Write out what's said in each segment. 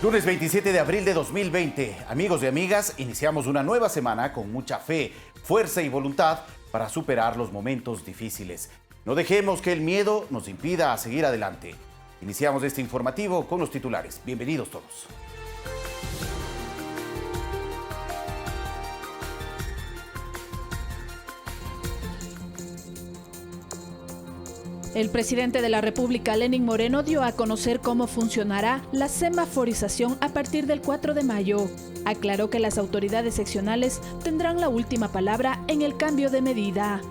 Lunes 27 de abril de 2020. Amigos y amigas, iniciamos una nueva semana con mucha fe, fuerza y voluntad para superar los momentos difíciles. No dejemos que el miedo nos impida seguir adelante. Iniciamos este informativo con los titulares. Bienvenidos todos. El presidente de la República, Lenín Moreno, dio a conocer cómo funcionará la semaforización a partir del 4 de mayo. Aclaró que las autoridades seccionales tendrán la última palabra en el cambio de medida.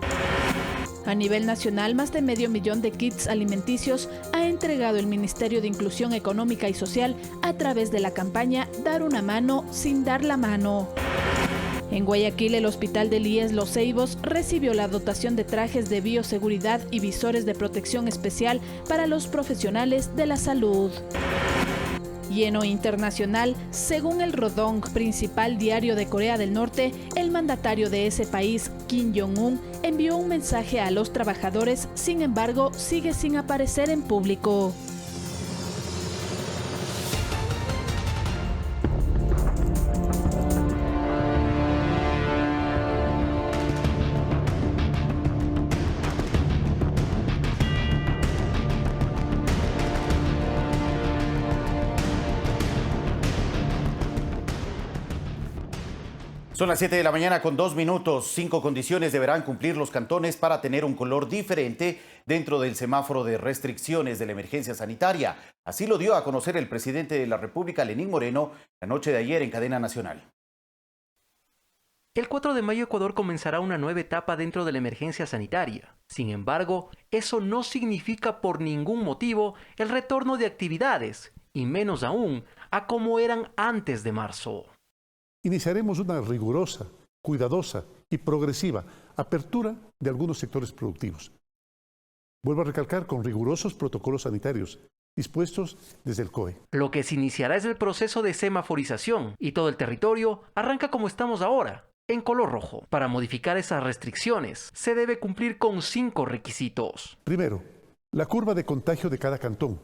A nivel nacional, más de 500,000 de kits alimenticios ha entregado el Ministerio de Inclusión Económica y Social a través de la campaña Dar una mano sin dar la mano. En Guayaquil, el hospital del IES Los Ceibos recibió la dotación de trajes de bioseguridad y visores de protección especial para los profesionales de la salud. Y en lo internacional, según el Rodong, principal diario de Corea del Norte, el mandatario de ese país, Kim Jong-un, envió un mensaje a los trabajadores, sin embargo, sigue sin aparecer en público. Son las 7 de la mañana con 2 minutos. 5 condiciones deberán cumplir los cantones para tener un color diferente dentro del semáforo de restricciones de la emergencia sanitaria. Así lo dio a conocer el presidente de la República, Lenín Moreno, la noche de ayer en cadena nacional. El 4 de mayo Ecuador comenzará una nueva etapa dentro de la emergencia sanitaria. Sin embargo, eso no significa por ningún motivo el retorno de actividades, y menos aún a como eran antes de marzo. Iniciaremos una rigurosa, cuidadosa y progresiva apertura de algunos sectores productivos. Vuelvo a recalcar, con rigurosos protocolos sanitarios dispuestos desde el COE. Lo que se iniciará es el proceso de semaforización y todo el territorio arranca como estamos ahora, en color rojo. Para modificar esas restricciones, se debe cumplir con 5 requisitos. Primero, la curva de contagio de cada cantón.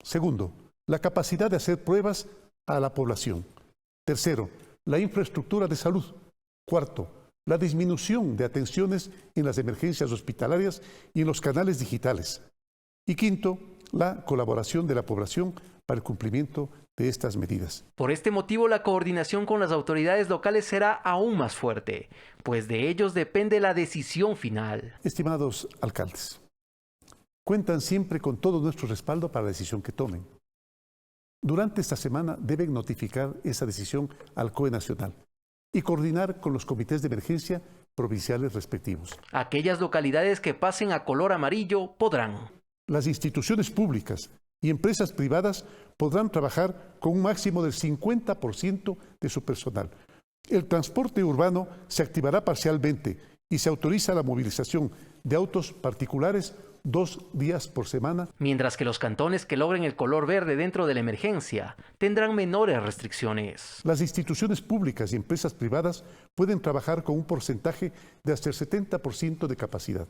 Segundo, la capacidad de hacer pruebas a la población. Tercero, la infraestructura de salud. Cuarto, la disminución de atenciones en las emergencias hospitalarias y en los canales digitales. Y quinto, la colaboración de la población para el cumplimiento de estas medidas. Por este motivo, la coordinación con las autoridades locales será aún más fuerte, pues de ellos depende la decisión final. Estimados alcaldes, cuentan siempre con todo nuestro respaldo para la decisión que tomen. Durante esta semana deben notificar esa decisión al COE nacional y coordinar con los comités de emergencia provinciales respectivos. Aquellas localidades que pasen a color amarillo podrán. Las instituciones públicas y empresas privadas podrán trabajar con un máximo del 50% de su personal. El transporte urbano se activará parcialmente y se autoriza la movilización de autos particulares 2 días por semana. Mientras que los cantones que logren el color verde dentro de la emergencia tendrán menores restricciones. Las instituciones públicas y empresas privadas pueden trabajar con un porcentaje de hasta el 70% de capacidad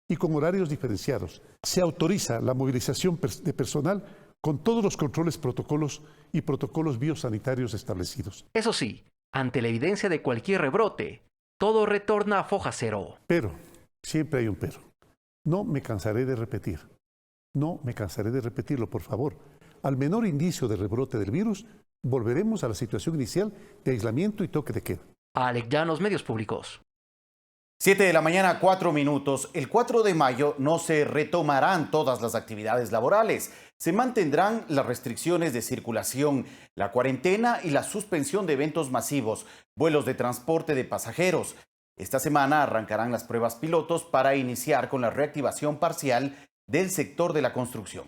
y con horarios diferenciados. Se autoriza la movilización de personal con todos los controles, protocolos y protocolos biosanitarios establecidos. Eso sí, ante la evidencia de cualquier rebrote, todo retorna a foja cero. Pero, siempre hay un pero. No me cansaré de repetir. No me cansaré de repetirlo, por favor. Al menor indicio de rebrote del virus, volveremos a la situación inicial de aislamiento y toque de queda. Alex Llanos, Medios Públicos. 7 de la mañana, 4 minutos. El 4 de mayo no se retomarán todas las actividades laborales. Se mantendrán las restricciones de circulación, la cuarentena y la suspensión de eventos masivos, vuelos de transporte de pasajeros. Esta semana arrancarán las pruebas pilotos para iniciar con la reactivación parcial del sector de la construcción.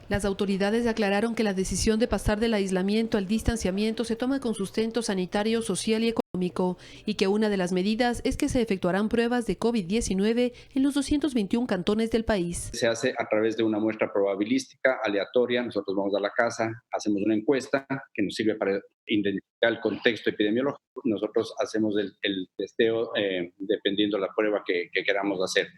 Las autoridades aclararon que la decisión de pasar del aislamiento al distanciamiento se toma con sustento sanitario, social y económico y que una de las medidas es que se efectuarán pruebas de COVID-19 en los 221 cantones del país. Se hace a través de una muestra probabilística, aleatoria. Nosotros vamos a la casa, hacemos una encuesta que nos sirve para identificar el contexto epidemiológico. Nosotros hacemos el testeo dependiendo de la prueba que queramos hacer.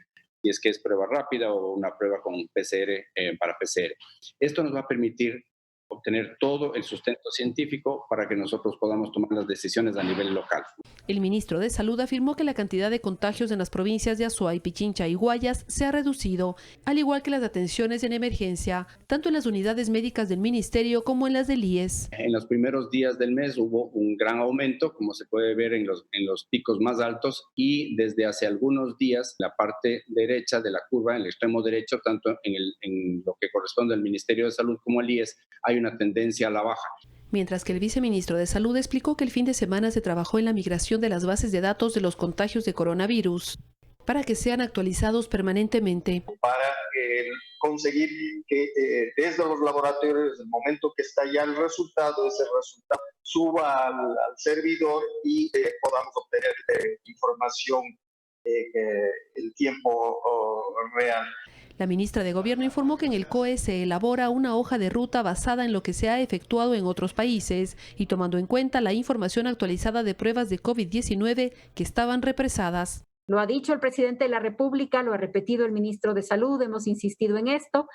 Si es que es prueba rápida o una prueba con PCR para PCR. Esto nos va a permitir obtener todo el sustento científico para que nosotros podamos tomar las decisiones a nivel local. El ministro de Salud afirmó que la cantidad de contagios en las provincias de Azuay, Pichincha y Guayas se ha reducido, al igual que las atenciones en emergencia, tanto en las unidades médicas del ministerio como en las del IES. En los primeros días del mes hubo un gran aumento, como se puede ver en los picos más altos, y desde hace algunos días la parte derecha de la curva, en el extremo derecho, tanto en lo que corresponde al Ministerio de Salud como al IES, hay una tendencia a la baja. Mientras que el viceministro de Salud explicó que el fin de semana se trabajó en la migración de las bases de datos de los contagios de coronavirus para que sean actualizados permanentemente. Para conseguir que desde los laboratorios, desde el momento que está ya el resultado, ese resultado suba al servidor y podamos obtener información en tiempo real. La ministra de Gobierno informó que en el COE se elabora una hoja de ruta basada en lo que se ha efectuado en otros países y tomando en cuenta la información actualizada de pruebas de COVID-19 que estaban represadas. Lo ha dicho el presidente de la República, lo ha repetido el ministro de Salud, hemos insistido en esto.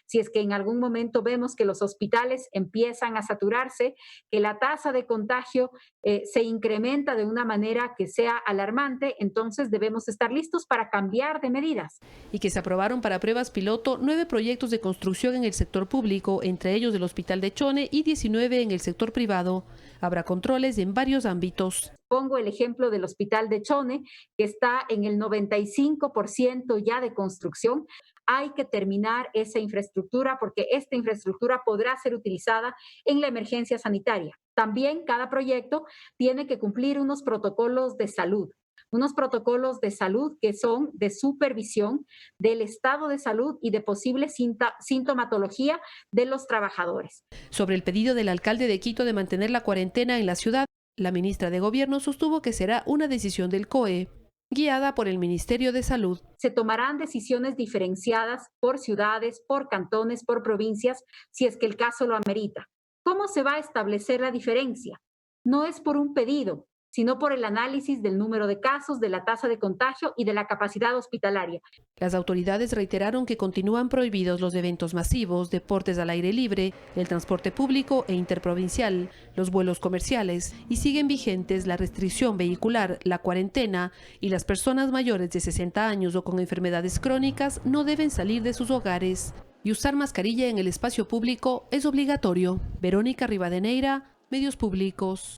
Si es que en algún momento vemos que los hospitales empiezan a saturarse, que la tasa de contagio se incrementa de una manera que sea alarmante, entonces debemos estar listos para cambiar de medidas. Y que se aprobaron para pruebas piloto 9 proyectos de construcción en el sector público, entre ellos el Hospital de Chone y 19 en el sector privado. Habrá controles en varios ámbitos. Pongo el ejemplo del Hospital de Chone, que está en el 95% ya de construcción. Hay que terminar esa infraestructura porque esta infraestructura podrá ser utilizada en la emergencia sanitaria. También cada proyecto tiene que cumplir unos protocolos de salud que son de supervisión del estado de salud y de posible sintomatología de los trabajadores. Sobre el pedido del alcalde de Quito de mantener la cuarentena en la ciudad, la ministra de Gobierno sostuvo que será una decisión del COE, guiada por el Ministerio de Salud. Se tomarán decisiones diferenciadas por ciudades, por cantones, por provincias, si es que el caso lo amerita. ¿Cómo se va a establecer la diferencia? No es por un pedido, sino por el análisis del número de casos, de la tasa de contagio y de la capacidad hospitalaria. Las autoridades reiteraron que continúan prohibidos los eventos masivos, deportes al aire libre, el transporte público e interprovincial, los vuelos comerciales y siguen vigentes la restricción vehicular, la cuarentena y las personas mayores de 60 años o con enfermedades crónicas no deben salir de sus hogares. Y usar mascarilla en el espacio público es obligatorio. Verónica Rivadeneira, Medios Públicos.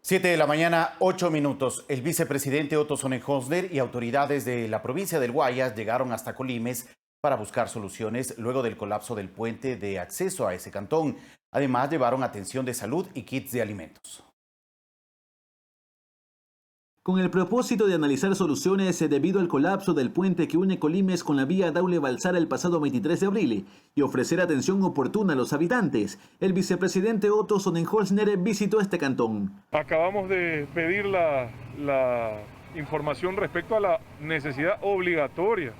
7 de la mañana, 8 minutos. El vicepresidente Otto Sonnenholzner y autoridades de la provincia del Guayas llegaron hasta Colimes para buscar soluciones luego del colapso del puente de acceso a ese cantón. Además, llevaron atención de salud y kits de alimentos. Con el propósito de analizar soluciones debido al colapso del puente que une Colimes con la vía Daule-Balsara el pasado 23 de abril y ofrecer atención oportuna a los habitantes, el vicepresidente Otto Sonnenholzner visitó este cantón. Acabamos de pedir la información respecto a la necesidad obligatoria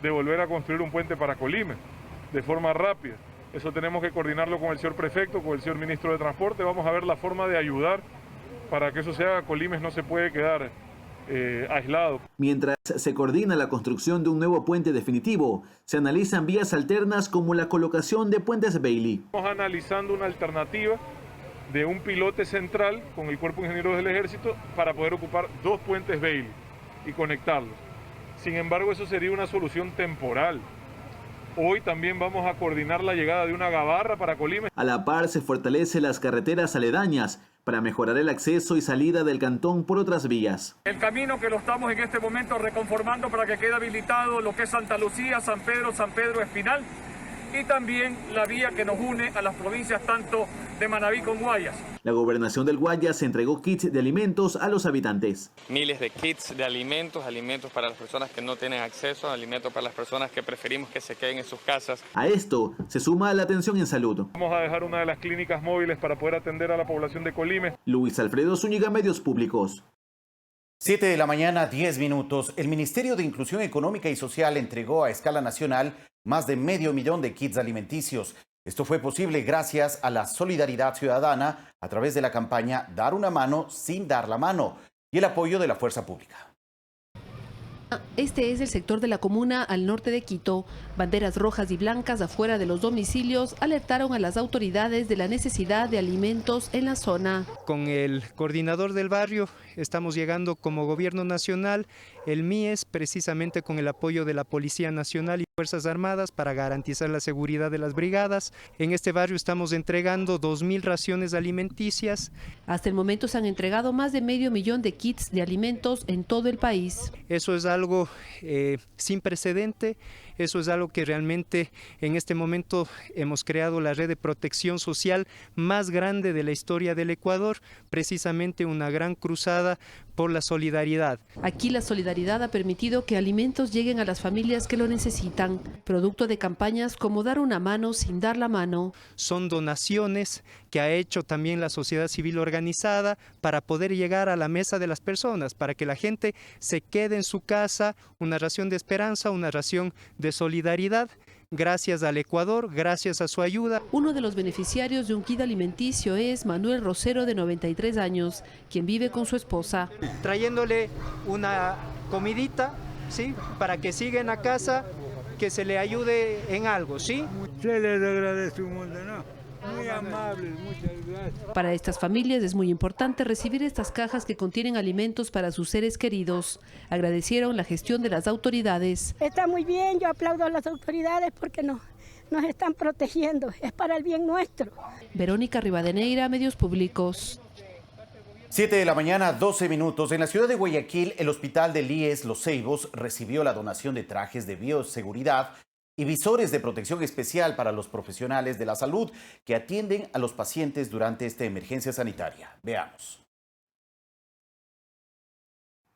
de volver a construir un puente para Colimes de forma rápida. Eso tenemos que coordinarlo con el señor prefecto, con el señor ministro de Transporte. Vamos a ver la forma de ayudar para que eso se haga. Colimes no se puede quedar aislado. Mientras se coordina la construcción de un nuevo puente definitivo, se analizan vías alternas como la colocación de puentes Bailey. Estamos analizando una alternativa de un pilote central con el Cuerpo de Ingenieros del Ejército para poder ocupar 2 puentes Bailey y conectarlos. Sin embargo, eso sería una solución temporal. Hoy también vamos a coordinar la llegada de una gabarra para Colimes. A la par se fortalecen las carreteras aledañas para mejorar el acceso y salida del cantón por otras vías. El camino que lo estamos en este momento reconformando para que quede habilitado lo que es Santa Lucía, San Pedro Espinal y también la vía que nos une a las provincias tanto de Manabí con Guayas. La gobernación del Guayas entregó kits de alimentos a los habitantes. Miles de kits de alimentos para las personas que no tienen acceso, alimentos para las personas que preferimos que se queden en sus casas. A esto se suma la atención en salud. Vamos a dejar una de las clínicas móviles para poder atender a la población de Colimes. Luis Alfredo Zúñiga, Medios Públicos. 7 de la mañana, 10 minutos. El Ministerio de Inclusión Económica y Social entregó a escala nacional más de 500,000 de kits alimenticios. Esto fue posible gracias a la solidaridad ciudadana a través de la campaña Dar una mano sin dar la mano y el apoyo de la fuerza pública. Este es el sector de la comuna al norte de Quito. Banderas rojas y blancas afuera de los domicilios alertaron a las autoridades de la necesidad de alimentos en la zona. Con el coordinador del barrio estamos llegando como gobierno nacional, el MIES, precisamente con el apoyo de la Policía Nacional y Fuerzas Armadas para garantizar la seguridad de las brigadas. En este barrio estamos entregando 2.000 raciones alimenticias. Hasta el momento se han entregado más de 500.000 de kits de alimentos en todo el país. Eso es algo sin precedente, eso es algo que realmente en este momento hemos creado la red de protección social más grande de la historia del Ecuador, precisamente una gran cruzada por la solidaridad. Aquí la solidaridad ha permitido que alimentos lleguen a las familias que lo necesitan, producto de campañas como Dar una mano sin dar la mano. Son donaciones que ha hecho también la sociedad civil organizada para poder llegar a la mesa de las personas, para que la gente se quede en su casa, una ración de esperanza, una ración de solidaridad. Gracias al Ecuador, gracias a su ayuda. Uno de los beneficiarios de un kit alimenticio es Manuel Rosero, de 93 años, quien vive con su esposa. Trayéndole una comidita, ¿sí? Para que siga en la casa, que se le ayude en algo, ¿sí? Se les agradece un montón, ¿no? Muy amables, muchas gracias. Para estas familias es muy importante recibir estas cajas que contienen alimentos para sus seres queridos. Agradecieron la gestión de las autoridades. Está muy bien, yo aplaudo a las autoridades porque nos están protegiendo, es para el bien nuestro. Verónica Rivadeneira, Medios Públicos. 7 de la mañana, 12 minutos. En la ciudad de Guayaquil, el hospital del IES Los Ceibos recibió la donación de trajes de bioseguridad y visores de protección especial para los profesionales de la salud que atienden a los pacientes durante esta emergencia sanitaria. Veamos.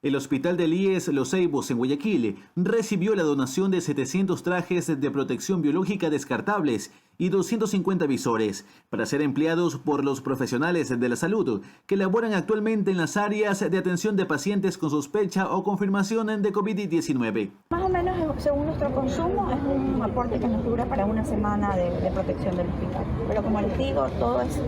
El hospital del IES Los Ceibos en Guayaquil recibió la donación de 700 trajes de protección biológica descartables y 250 visores para ser empleados por los profesionales de la salud que laboran actualmente en las áreas de atención de pacientes con sospecha o confirmación de COVID-19. Más o menos, según nuestro consumo, es un aporte que nos dura para una semana de protección del hospital. Pero como les digo, todo es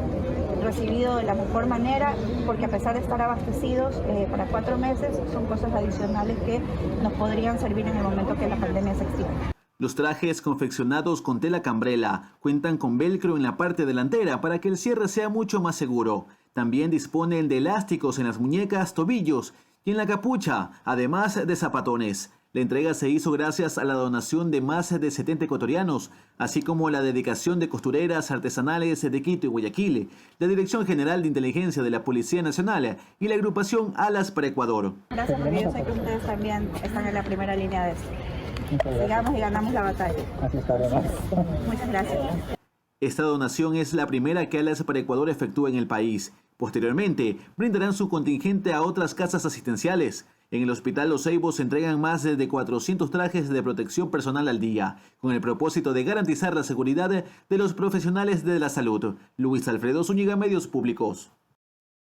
recibido de la mejor manera, porque a pesar de estar abastecidos para 4 meses, son cosas adicionales que nos podrían servir en el momento que la pandemia se extienda. Los trajes confeccionados con tela cambrela cuentan con velcro en la parte delantera para que el cierre sea mucho más seguro. También disponen de elásticos en las muñecas, tobillos y en la capucha, además de zapatones. La entrega se hizo gracias a la donación de más de 70 ecuatorianos, así como la dedicación de costureras artesanales de Quito y Guayaquil, la Dirección General de Inteligencia de la Policía Nacional y la agrupación Alas para Ecuador. Gracias, porque yo sé que ustedes también están en la primera línea de esto. Sigamos y ganamos la batalla. Muchas gracias. Esta donación es la primera que Alas para Ecuador efectúa en el país. Posteriormente, brindarán su contingente a otras casas asistenciales. En el Hospital Los Ceibos se entregan más de 400 trajes de protección personal al día, con el propósito de garantizar la seguridad de los profesionales de la salud. Luis Alfredo Zúñiga, Medios Públicos.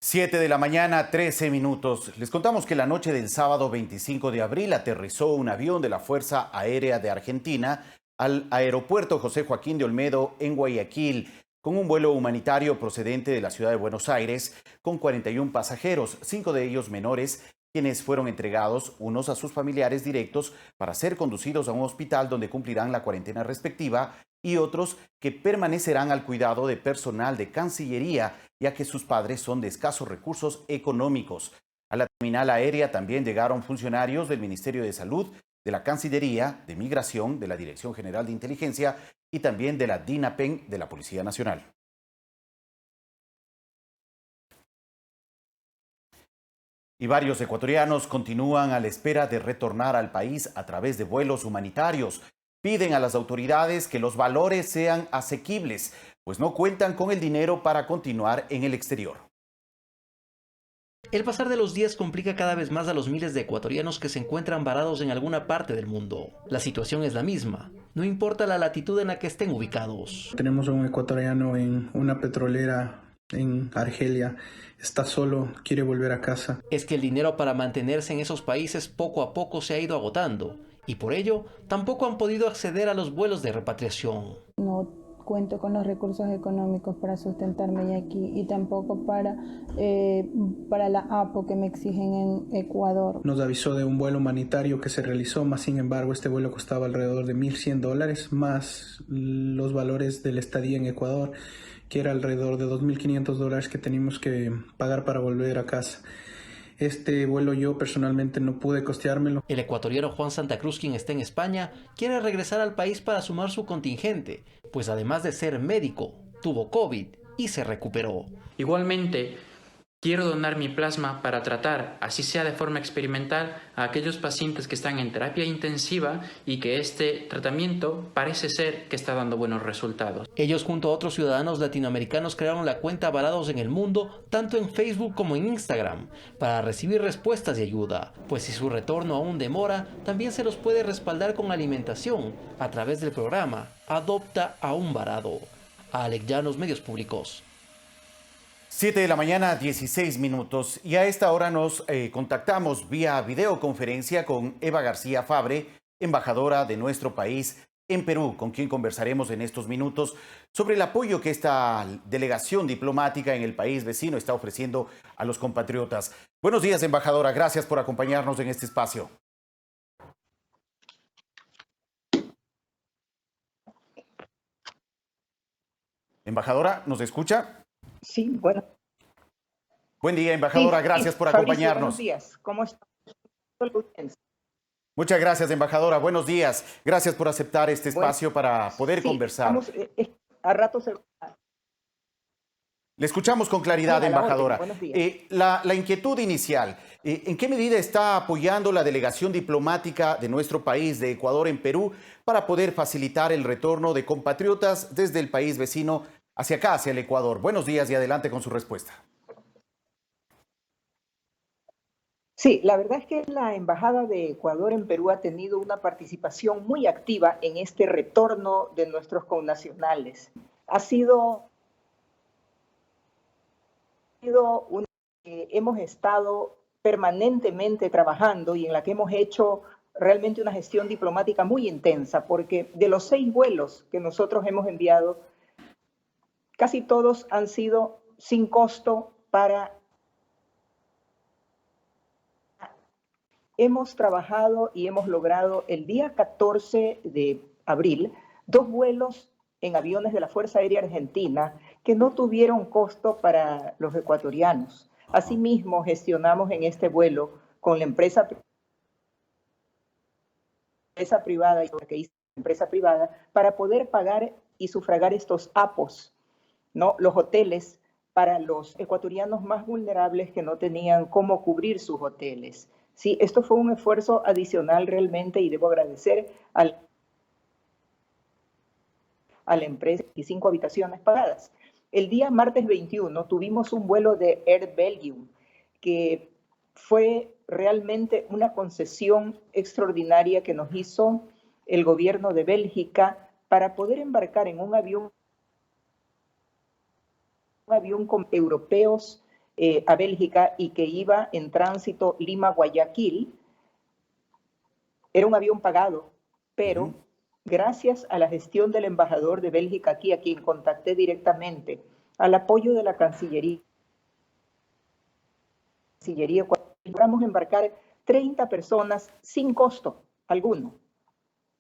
7 de la mañana, 13 minutos. Les contamos que la noche del sábado 25 de abril aterrizó un avión de la Fuerza Aérea de Argentina al aeropuerto José Joaquín de Olmedo en Guayaquil, con un vuelo humanitario procedente de la ciudad de Buenos Aires, con 41 pasajeros, 5 de ellos menores, quienes fueron entregados unos a sus familiares directos para ser conducidos a un hospital donde cumplirán la cuarentena respectiva y otros que permanecerán al cuidado de personal de Cancillería, ya que sus padres son de escasos recursos económicos. A la terminal aérea también llegaron funcionarios del Ministerio de Salud, de la Cancillería, de Migración, de la Dirección General de Inteligencia y también de la DINAPEN de la Policía Nacional. Y varios ecuatorianos continúan a la espera de retornar al país a través de vuelos humanitarios. Piden a las autoridades que los valores sean asequibles, pues no cuentan con el dinero para continuar en el exterior. El pasar de los días complica cada vez más a los miles de ecuatorianos que se encuentran varados en alguna parte del mundo. La situación es la misma, no importa la latitud en la que estén ubicados. Tenemos a un ecuatoriano en una petrolera en Argelia, está solo, quiere volver a casa. Es que el dinero para mantenerse en esos países poco a poco se ha ido agotando y por ello tampoco han podido acceder a los vuelos de repatriación. No cuento con los recursos económicos para sustentarme aquí y tampoco para la APO que me exigen en Ecuador. Nos avisó de un vuelo humanitario que se realizó, más sin embargo este vuelo costaba alrededor de $1.100 más los valores de la estadía en Ecuador, que era alrededor de $2.500 que teníamos que pagar para volver a casa. Este vuelo yo personalmente no pude costeármelo. El ecuatoriano Juan Santa Cruz, quien está en España, quiere regresar al país para sumar su contingente, pues además de ser médico, tuvo COVID y se recuperó. Igualmente, quiero donar mi plasma para tratar, así sea de forma experimental, a aquellos pacientes que están en terapia intensiva y que este tratamiento parece ser que está dando buenos resultados. Ellos junto a otros ciudadanos latinoamericanos crearon la cuenta Varados en el Mundo, tanto en Facebook como en Instagram, para recibir respuestas y ayuda, pues si su retorno aún demora, también se los puede respaldar con alimentación a través del programa Adopta a un Varado. Alex Llanos, Medios Públicos. 7 de la mañana, 16 minutos, y a esta hora nos contactamos vía videoconferencia con Eva García Fabre, embajadora de nuestro país en Perú, con quien conversaremos en estos minutos sobre el apoyo que esta delegación diplomática en el país vecino está ofreciendo a los compatriotas. Buenos días, embajadora, gracias por acompañarnos en este espacio. Embajadora, ¿nos escucha? Sí, bueno. Buen día, embajadora. Gracias por acompañarnos. Buenos días. ¿Cómo está? Muchas gracias, embajadora. Buenos días. Gracias por aceptar este espacio para poder conversar. A ratos. Le escuchamos con claridad, embajadora. Buenos días. La inquietud inicial, ¿en qué medida está apoyando la delegación diplomática de nuestro país, de Ecuador en Perú, para poder facilitar el retorno de compatriotas desde el país vecino hacia acá, hacia el Ecuador? Buenos días y adelante con su respuesta. Sí, la verdad es que la Embajada de Ecuador en Perú ha tenido una participación muy activa en este retorno de nuestros connacionales. Ha sido una que hemos estado permanentemente trabajando y en la que hemos hecho realmente una gestión diplomática muy intensa, porque de los 6 vuelos que nosotros hemos enviado, casi todos han sido sin costo para... Hemos trabajado y hemos logrado el día 14 de abril 2 vuelos en aviones de la Fuerza Aérea Argentina que no tuvieron costo para los ecuatorianos. Asimismo, gestionamos en este vuelo con la empresa privada y que hizo la empresa privada para poder pagar y sufragar estos APOS, ¿no? Los hoteles para los ecuatorianos más vulnerables que no tenían cómo cubrir sus hoteles. Sí, esto fue un esfuerzo adicional realmente y debo agradecer a la empresa y 5 habitaciones pagadas. El día martes 21 tuvimos un vuelo de Air Belgium que fue realmente una concesión extraordinaria que nos hizo el gobierno de Bélgica para poder embarcar en un avión con europeos a Bélgica y que iba en tránsito Lima-Guayaquil. Era un avión pagado, pero gracias a la gestión del embajador de Bélgica aquí, a quien contacté directamente, al apoyo de la Cancillería, logramos embarcar 30 personas sin costo alguno.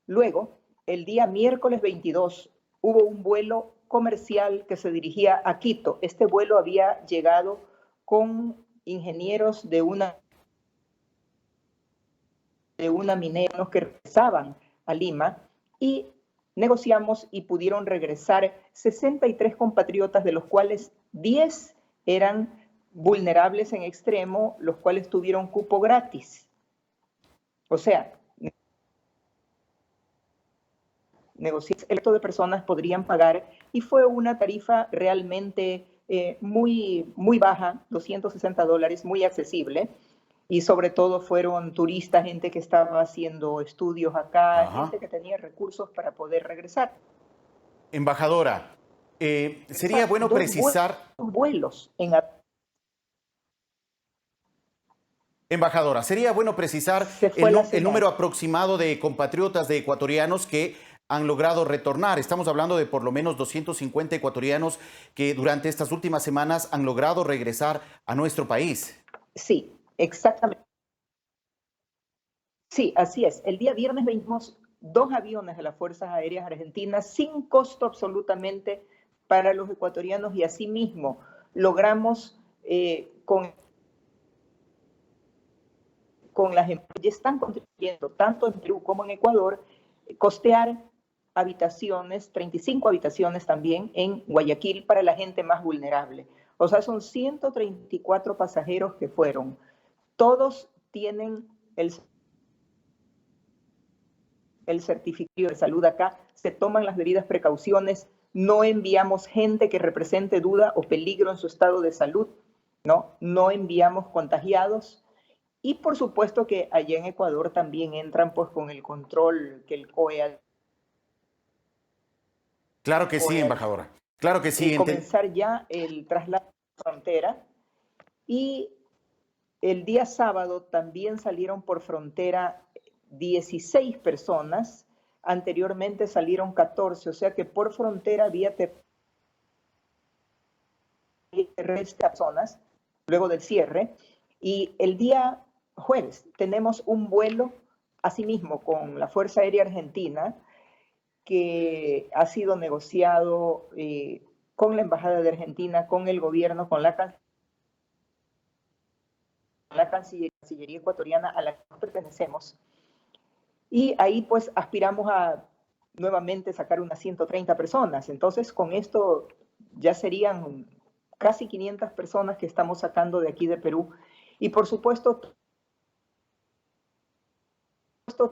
Luego, el día miércoles 22, hubo un vuelo comercial que se dirigía a Quito. Este vuelo había llegado con ingenieros de una minera que regresaban a Lima y negociamos y pudieron regresar 63 compatriotas, de los cuales 10 eran vulnerables en extremo, los cuales tuvieron cupo gratis. O sea, negociar el resto de personas podrían pagar y fue una tarifa realmente muy baja, $260, muy accesible, y sobre todo fueron turistas, gente que estaba haciendo estudios acá, gente que tenía recursos para poder regresar. Embajadora, sería bueno precisar... Vuelos en... Embajadora, sería bueno precisar el número aproximado de compatriotas de ecuatorianos que han logrado retornar. Estamos hablando de por lo menos 250 ecuatorianos que durante estas últimas semanas han logrado regresar a nuestro país. Sí, exactamente. Sí, así es. El día viernes vimos 2 aviones de las Fuerzas Aéreas Argentinas sin costo absolutamente para los ecuatorianos y asimismo logramos con las empresas que están contribuyendo tanto en Perú como en Ecuador, costear habitaciones, 35 habitaciones también en Guayaquil para la gente más vulnerable. O sea, son 134 pasajeros que fueron. Todos tienen el certificado de salud acá, se toman las debidas precauciones, no enviamos gente que represente duda o peligro en su estado de salud, no enviamos contagiados. Y por supuesto que allá en Ecuador también entran pues con el control que el COE. Claro que sí, embajadora. Claro que sí. Comenzar ya el traslado a la frontera. Y el día sábado también salieron por frontera 16 personas. Anteriormente salieron 14, o sea que por frontera había 13 personas luego del cierre. Y el día jueves tenemos un vuelo, asimismo, con la Fuerza Aérea Argentina, que ha sido negociado con la Embajada de Argentina, con el gobierno, con la Cancillería ecuatoriana a la que pertenecemos. Y ahí pues aspiramos a nuevamente sacar unas 130 personas. Entonces con esto ya serían casi 500 personas que estamos sacando de aquí de Perú. Y por supuesto,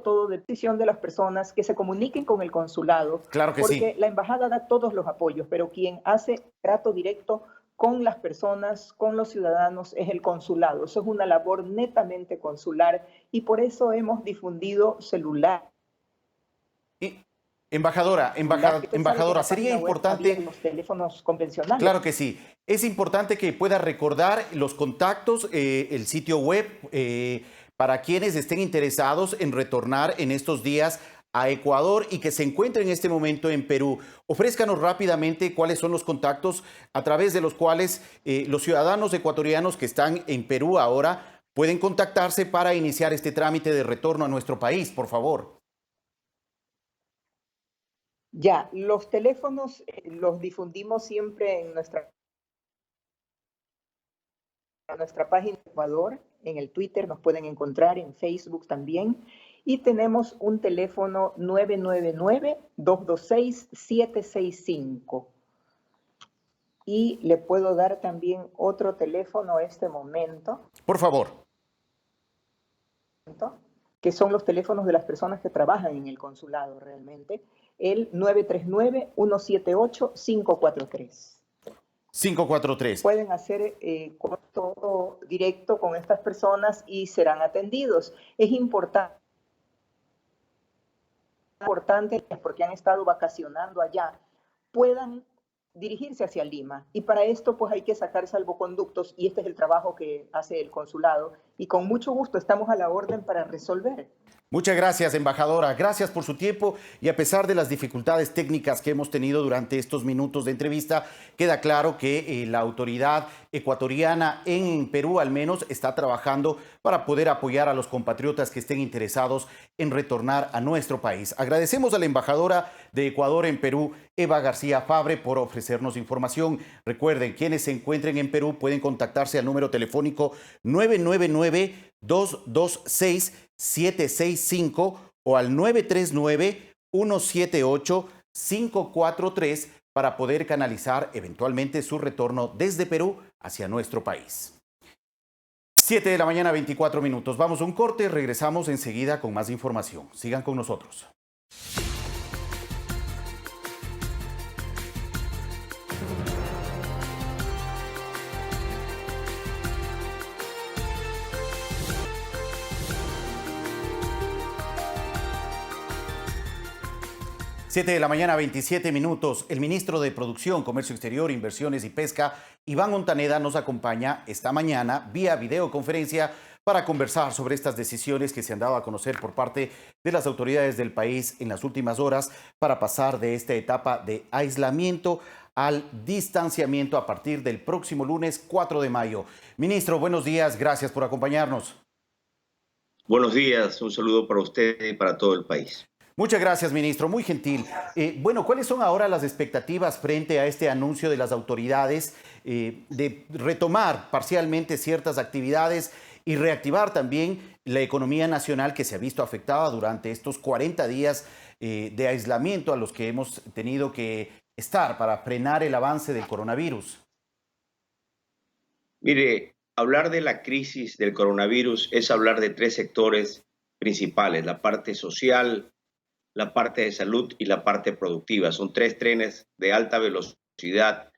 todo de decisión de las personas que se comuniquen con el consulado. Claro que porque sí. La embajada da todos los apoyos, pero quien hace trato directo con las personas, con los ciudadanos, es el consulado. Eso es una labor netamente consular y por eso hemos difundido celular. Embajadora, sería importante... Los teléfonos convencionales. Claro que sí. Es importante que pueda recordar los contactos, el sitio web, para quienes estén interesados en retornar en estos días a Ecuador y que se encuentren en este momento en Perú. Ofrézcanos rápidamente cuáles son los contactos a través de los cuales los ciudadanos ecuatorianos que están en Perú ahora pueden contactarse para iniciar este trámite de retorno a nuestro país, por favor. Ya, los teléfonos los difundimos siempre en nuestra página de Ecuador, en el Twitter nos pueden encontrar, en Facebook también. Y tenemos un teléfono 999-226-765. Y le puedo dar también otro teléfono a este momento. Por favor. Que son los teléfonos de las personas que trabajan en el consulado realmente. El 939-178-543. 543. Pueden hacer todo directo con estas personas y serán atendidos. Es importante porque han estado vacacionando allá, puedan dirigirse hacia Lima. Y para esto pues hay que sacar salvoconductos y este es el trabajo que hace el consulado. Y con mucho gusto estamos a la orden para resolver. Muchas gracias, embajadora. Gracias por su tiempo y a pesar de las dificultades técnicas que hemos tenido durante estos minutos de entrevista, queda claro que la autoridad ecuatoriana en Perú al menos está trabajando para poder apoyar a los compatriotas que estén interesados en retornar a nuestro país. Agradecemos a la embajadora de Ecuador en Perú, Eva García Fabre, por ofrecernos información. Recuerden, quienes se encuentren en Perú pueden contactarse al número telefónico 999-226-765 o al 939-178-543 para poder canalizar eventualmente su retorno desde Perú hacia nuestro país. 7 de la mañana, 24 minutos. Vamos a un corte, regresamos enseguida con más información. Sigan con nosotros. Siete de la mañana, 27 minutos. El ministro de Producción, Comercio Exterior, Inversiones y Pesca, Iván Montaneda, nos acompaña esta mañana vía videoconferencia para conversar sobre estas decisiones que se han dado a conocer por parte de las autoridades del país en las últimas horas para pasar de esta etapa de aislamiento al distanciamiento a partir del próximo lunes 4 de mayo. Ministro, buenos días, gracias por acompañarnos. Buenos días, un saludo para usted y para todo el país. Muchas gracias, ministro, muy gentil. Bueno, ¿cuáles son ahora las expectativas frente a este anuncio de las autoridades de retomar parcialmente ciertas actividades y reactivar también la economía nacional que se ha visto afectada durante estos 40 días de aislamiento a los que hemos tenido que estar para frenar el avance del coronavirus? Mire, hablar de la crisis del coronavirus es hablar de tres sectores principales: la parte social, la parte de salud y la parte productiva. Son tres trenes de alta velocidad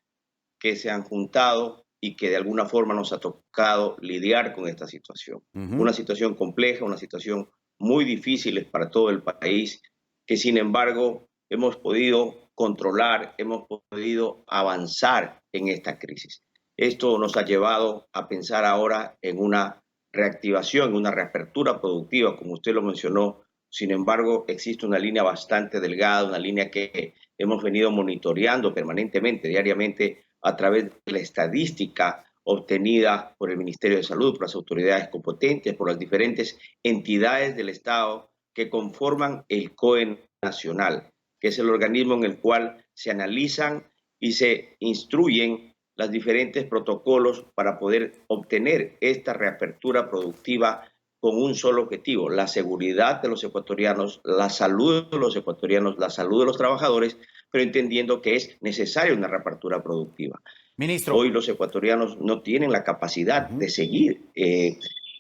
que se han juntado y que de alguna forma nos ha tocado lidiar con esta situación. Una situación compleja, una situación muy difícil para todo el país, que sin embargo hemos podido controlar, hemos podido avanzar en esta crisis. Esto nos ha llevado a pensar ahora en una reactivación, una reapertura productiva, como usted lo mencionó. Sin embargo, existe una línea bastante delgada, una línea que hemos venido monitoreando permanentemente, diariamente, a través de la estadística obtenida por el Ministerio de Salud, por las autoridades competentes, por las diferentes entidades del Estado que conforman el COE nacional, que es el organismo en el cual se analizan y se instruyen los diferentes protocolos para poder obtener esta reapertura productiva con un solo objetivo: la seguridad de los ecuatorianos, la salud de los ecuatorianos, la salud de los trabajadores, pero entendiendo que es necesaria una reapertura productiva. Ministro, hoy los ecuatorianos no tienen la capacidad de seguir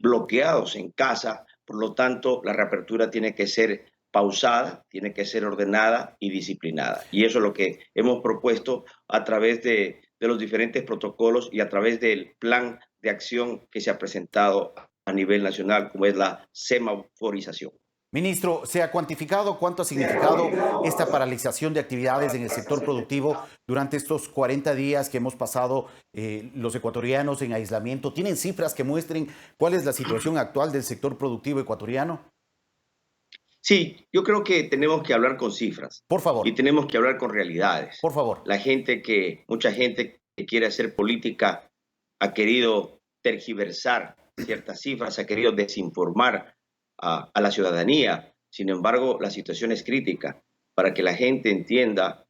bloqueados en casa, por lo tanto la reapertura tiene que ser pausada, tiene que ser ordenada y disciplinada. Y eso es lo que hemos propuesto a través de los diferentes protocolos y a través del plan de acción que se ha presentado a nivel nacional, como es la semaforización. Ministro, ¿se ha cuantificado cuánto ha significado esta paralización de actividades en el sector productivo durante estos 40 días que hemos pasado los ecuatorianos en aislamiento? ¿Tienen cifras que muestren cuál es la situación actual del sector productivo ecuatoriano? Sí, yo creo que tenemos que hablar con cifras. Por favor. Y tenemos que hablar con realidades. Por favor. Mucha gente que quiere hacer política ha querido tergiversar ciertas cifras, ha querido desinformar a la ciudadanía. Sin embargo, la situación es crítica. Para que la gente entienda,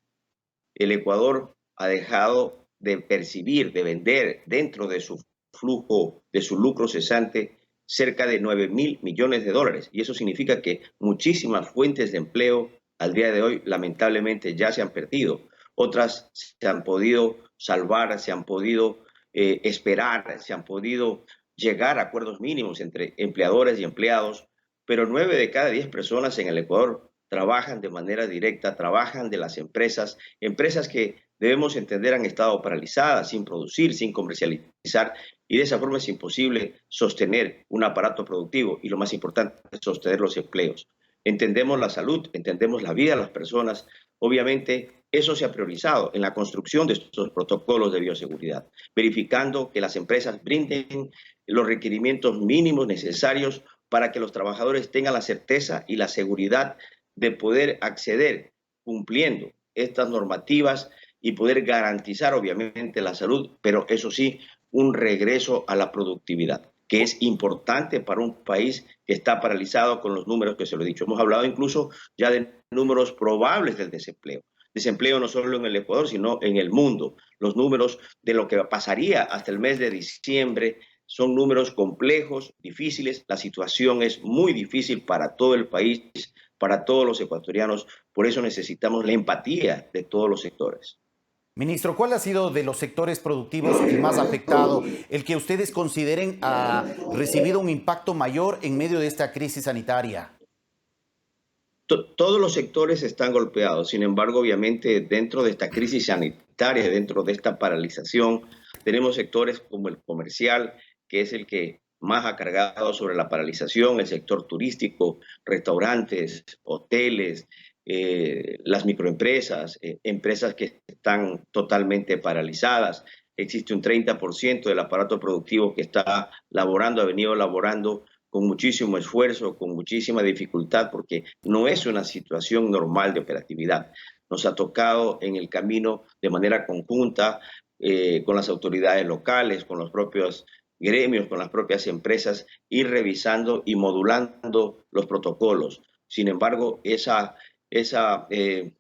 el Ecuador ha dejado de percibir, de vender dentro de su flujo, de su lucro cesante, cerca de 9.000 millones de dólares. Y eso significa que muchísimas fuentes de empleo al día de hoy lamentablemente ya se han perdido. Otras se han podido salvar, se han podido esperar, se han podido llegar a acuerdos mínimos entre empleadores y empleados, pero 9 de cada 10 personas en el Ecuador trabajan de manera directa, trabajan de las empresas que debemos entender han estado paralizadas, sin producir, sin comercializar, y de esa forma es imposible sostener un aparato productivo y lo más importante es sostener los empleos. Entendemos la salud, entendemos la vida de las personas. Obviamente eso se ha priorizado en la construcción de estos protocolos de bioseguridad, verificando que las empresas brinden los requerimientos mínimos necesarios para que los trabajadores tengan la certeza y la seguridad de poder acceder cumpliendo estas normativas y poder garantizar obviamente la salud, pero eso sí, un regreso a la productividad, que es importante para un país que está paralizado con los números que se lo he dicho. Hemos hablado incluso ya de números probables del desempleo. Desempleo no solo en el Ecuador, sino en el mundo. Los números de lo que pasaría hasta el mes de diciembre son números complejos, difíciles. La situación es muy difícil para todo el país, para todos los ecuatorianos. Por eso necesitamos la empatía de todos los sectores. Ministro, ¿cuál ha sido de los sectores productivos el más afectado, el que ustedes consideren ha recibido un impacto mayor en medio de esta crisis sanitaria? Todos los sectores están golpeados. Sin embargo, obviamente, dentro de esta crisis sanitaria, dentro de esta paralización, tenemos sectores como el comercial, que es el que más ha cargado sobre la paralización, el sector turístico, restaurantes, hoteles, las microempresas, empresas que están totalmente paralizadas, existe un 30% del aparato productivo que está laborando, ha venido laborando con muchísimo esfuerzo, con muchísima dificultad, porque no es una situación normal de operatividad. Nos ha tocado en el camino de manera conjunta con las autoridades locales, con los propios gremios, con las propias empresas, ir revisando y modulando los protocolos. Sin embargo, esa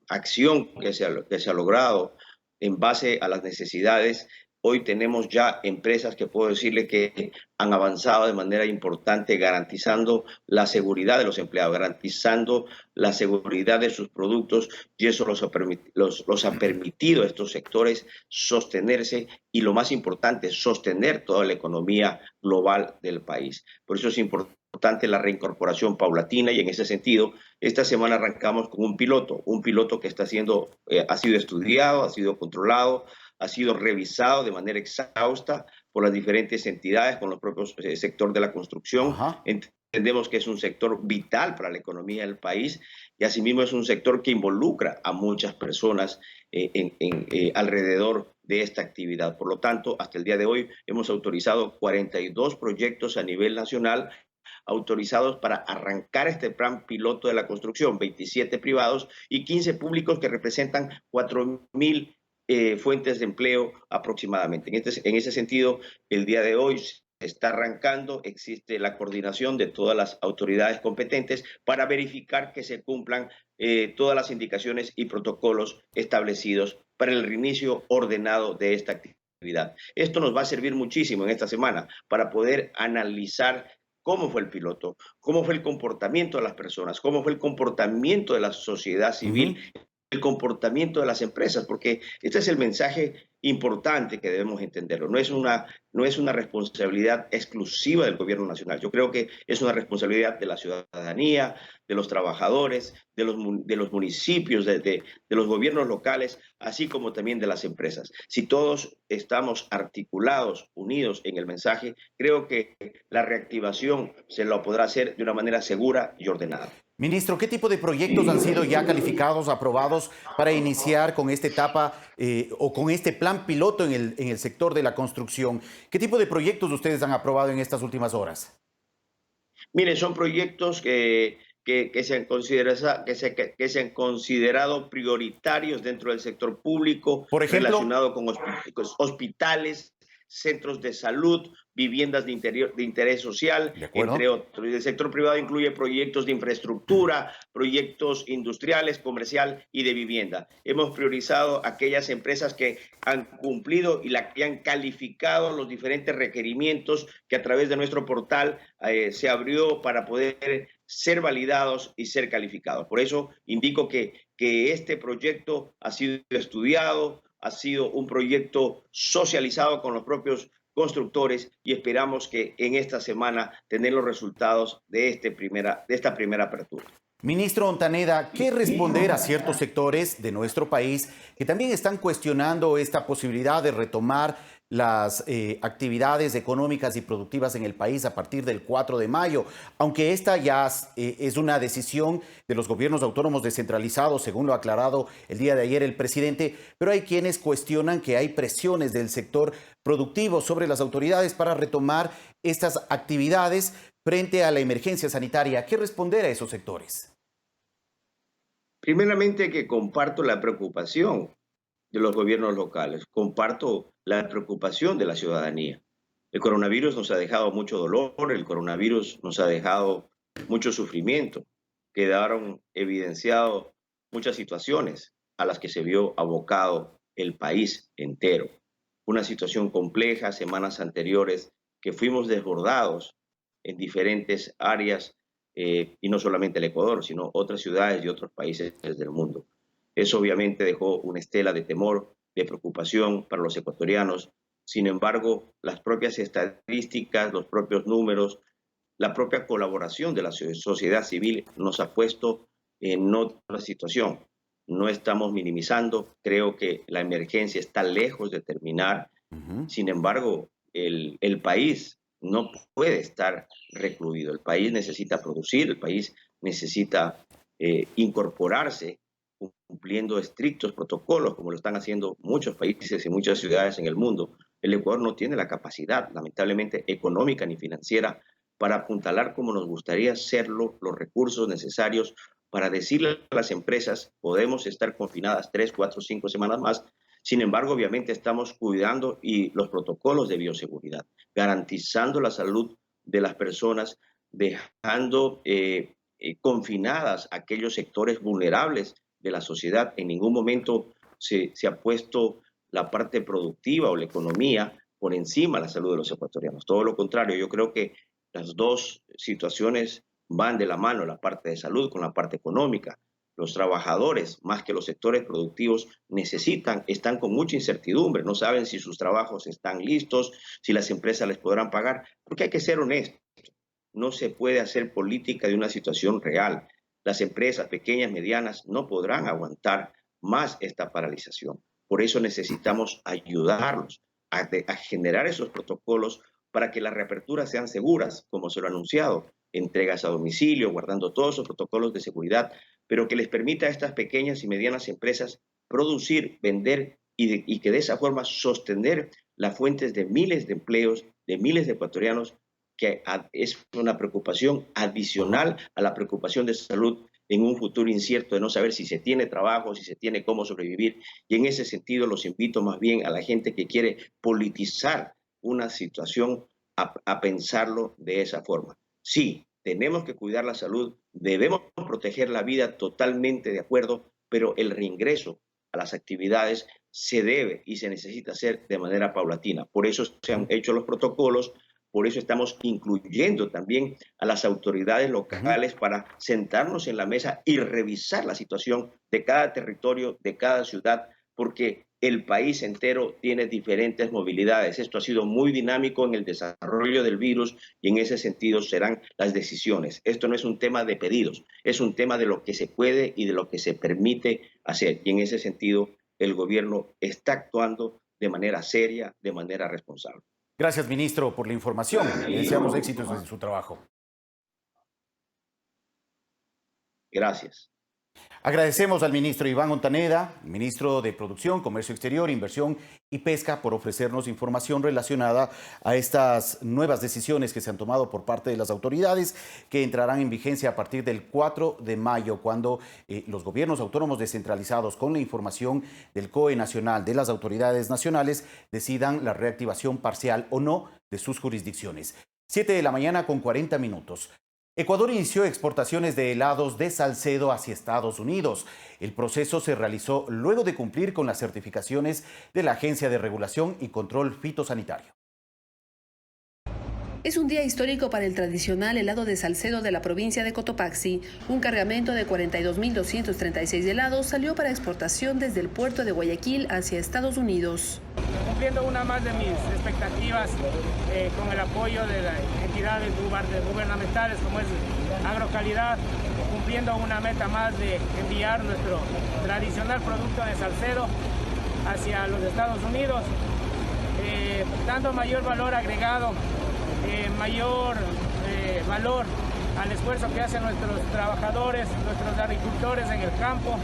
acción que se ha logrado en base a las necesidades, hoy tenemos ya empresas que puedo decirle que han avanzado de manera importante garantizando la seguridad de los empleados, garantizando la seguridad de sus productos, y eso los ha permitido a estos sectores sostenerse y, lo más importante, sostener toda la economía global del país. Por eso es importante la reincorporación paulatina, y en ese sentido esta semana arrancamos con un piloto que está siendo, ha sido estudiado, ha sido controlado, ha sido revisado de manera exhausta por las diferentes entidades, con los propios sector de la construcción. Entendemos que es un sector vital para la economía del país, y asimismo es un sector que involucra a muchas personas alrededor de esta actividad. Por lo tanto, hasta el día de hoy hemos autorizado 42 proyectos a nivel nacional, autorizados para arrancar este plan piloto de la construcción, 27 privados y 15 públicos, que representan 4.000 fuentes de empleo aproximadamente. En ese sentido, el día de hoy se está arrancando, existe la coordinación de todas las autoridades competentes para verificar que se cumplan todas las indicaciones y protocolos establecidos para el reinicio ordenado de esta actividad. Esto nos va a servir muchísimo en esta semana para poder analizar cómo fue el piloto, cómo fue el comportamiento de las personas, cómo fue el comportamiento de la sociedad civil, el comportamiento de las empresas, porque este es el mensaje importante que debemos entenderlo. No es una responsabilidad exclusiva del gobierno nacional. Yo creo que es una responsabilidad de la ciudadanía, de los trabajadores, de los municipios, de los gobiernos locales, así como también de las empresas. Si todos estamos articulados, unidos en el mensaje, creo que la reactivación se lo podrá hacer de una manera segura y ordenada. Ministro, ¿qué tipo de proyectos han sido ya calificados, aprobados para iniciar con esta etapa o con este plan piloto en el sector de la construcción? ¿Qué tipo de proyectos ustedes han aprobado en estas últimas horas? Mire, son proyectos que se han considerado prioritarios dentro del sector público, por ejemplo, relacionado con hospitales, centros de salud, viviendas de interés social, entre otros. El sector privado incluye proyectos de infraestructura, proyectos industriales, comercial y de vivienda. Hemos priorizado aquellas empresas que han cumplido y que han calificado los diferentes requerimientos que a través de nuestro portal se abrió para poder ser validados y ser calificados. Por eso indico que este proyecto ha sido estudiado, ha sido un proyecto socializado con los propios constructores, y esperamos que en esta semana tener los resultados de esta primera apertura. Ministro Ontaneda, ¿qué responder a ciertos sectores de nuestro país que también están cuestionando esta posibilidad de retomar las actividades económicas y productivas en el país a partir del 4 de mayo, aunque esta ya es una decisión de los gobiernos autónomos descentralizados, según lo ha aclarado el día de ayer el presidente, pero hay quienes cuestionan que hay presiones del sector productivo sobre las autoridades para retomar estas actividades frente a la emergencia sanitaria? ¿Qué responder a esos sectores? Primeramente, que comparto la preocupación de los gobiernos locales, comparto la preocupación de la ciudadanía. El coronavirus nos ha dejado mucho dolor, el coronavirus nos ha dejado mucho sufrimiento. Quedaron evidenciadas muchas situaciones a las que se vio abocado el país entero. Una situación compleja, semanas anteriores, que fuimos desbordados en diferentes áreas, y no solamente el Ecuador, sino otras ciudades y otros países del mundo. Eso obviamente dejó una estela de temor, de preocupación para los ecuatorianos. Sin embargo, las propias estadísticas, los propios números, la propia colaboración de la sociedad civil nos ha puesto en otra situación. No estamos minimizando, creo que la emergencia está lejos de terminar. Sin embargo, el país no puede estar recluido. El país necesita producir, el país necesita incorporarse, cumpliendo estrictos protocolos, como lo están haciendo muchos países y muchas ciudades en el mundo, El Ecuador no tiene la capacidad, lamentablemente, económica ni financiera para apuntalar como nos gustaría hacerlo los recursos necesarios para decirle a las empresas, podemos estar confinadas 3, 4, 5 semanas más. Sin embargo, obviamente estamos cuidando y los protocolos de bioseguridad, garantizando la salud de las personas, dejando confinadas aquellos sectores vulnerables de la sociedad. En ningún momento se ha puesto la parte productiva o la economía por encima de la salud de los ecuatorianos. Todo lo contrario, yo creo que las dos situaciones van de la mano, la parte de salud con la parte económica. Los trabajadores, más que los sectores productivos, están con mucha incertidumbre, no saben si sus trabajos están listos, si las empresas les podrán pagar, porque hay que ser honestos. No se puede hacer política de una situación real. Las empresas pequeñas, medianas, no podrán aguantar más esta paralización. Por eso necesitamos ayudarlos a generar esos protocolos para que las reaperturas sean seguras, como se lo ha anunciado, entregas a domicilio, guardando todos esos protocolos de seguridad, pero que les permita a estas pequeñas y medianas empresas producir, vender y que de esa forma sostener las fuentes de miles de empleos, de miles de ecuatorianos, que es una preocupación adicional a la preocupación de salud en un futuro incierto de no saber si se tiene trabajo, si se tiene cómo sobrevivir. Y en ese sentido los invito más bien a la gente que quiere politizar una situación a pensarlo de esa forma. Sí, tenemos que cuidar la salud, debemos proteger la vida totalmente de acuerdo, pero el reingreso a las actividades se debe y se necesita hacer de manera paulatina. Por eso se han hecho los protocolos, por eso estamos incluyendo también a las autoridades locales para sentarnos en la mesa y revisar la situación de cada territorio, de cada ciudad, porque el país entero tiene diferentes movilidades. Esto ha sido muy dinámico en el desarrollo del virus y en ese sentido serán las decisiones. Esto no es un tema de pedidos, es un tema de lo que se puede y de lo que se permite hacer. Y en ese sentido el gobierno está actuando de manera seria, de manera responsable. Gracias, ministro, por la información. Le deseamos éxitos en su trabajo. Gracias. Agradecemos al ministro Iván Ontaneda, ministro de Producción, Comercio Exterior, Inversión y Pesca, por ofrecernos información relacionada a estas nuevas decisiones que se han tomado por parte de las autoridades, que entrarán en vigencia a partir del 4 de mayo, cuando los gobiernos autónomos descentralizados, con la información del COE nacional, de las autoridades nacionales, decidan la reactivación parcial o no de sus jurisdicciones. 7 de la mañana con 40 minutos. Ecuador inició exportaciones de helados de Salcedo hacia Estados Unidos. El proceso se realizó luego de cumplir con las certificaciones de la Agencia de Regulación y Control Fitosanitario. Es un día histórico para el tradicional helado de Salcedo de la provincia de Cotopaxi. Un cargamento de 42.236 helados salió para exportación desde el puerto de Guayaquil hacia Estados Unidos. Cumpliendo una más de mis expectativas con el apoyo de las entidades gubernamentales como es Agrocalidad, cumpliendo una meta más de enviar nuestro tradicional producto de Salcedo hacia los Estados Unidos, dando mayor valor agregado, mayor valor al esfuerzo que hacen nuestros trabajadores, nuestros agricultores en el campo.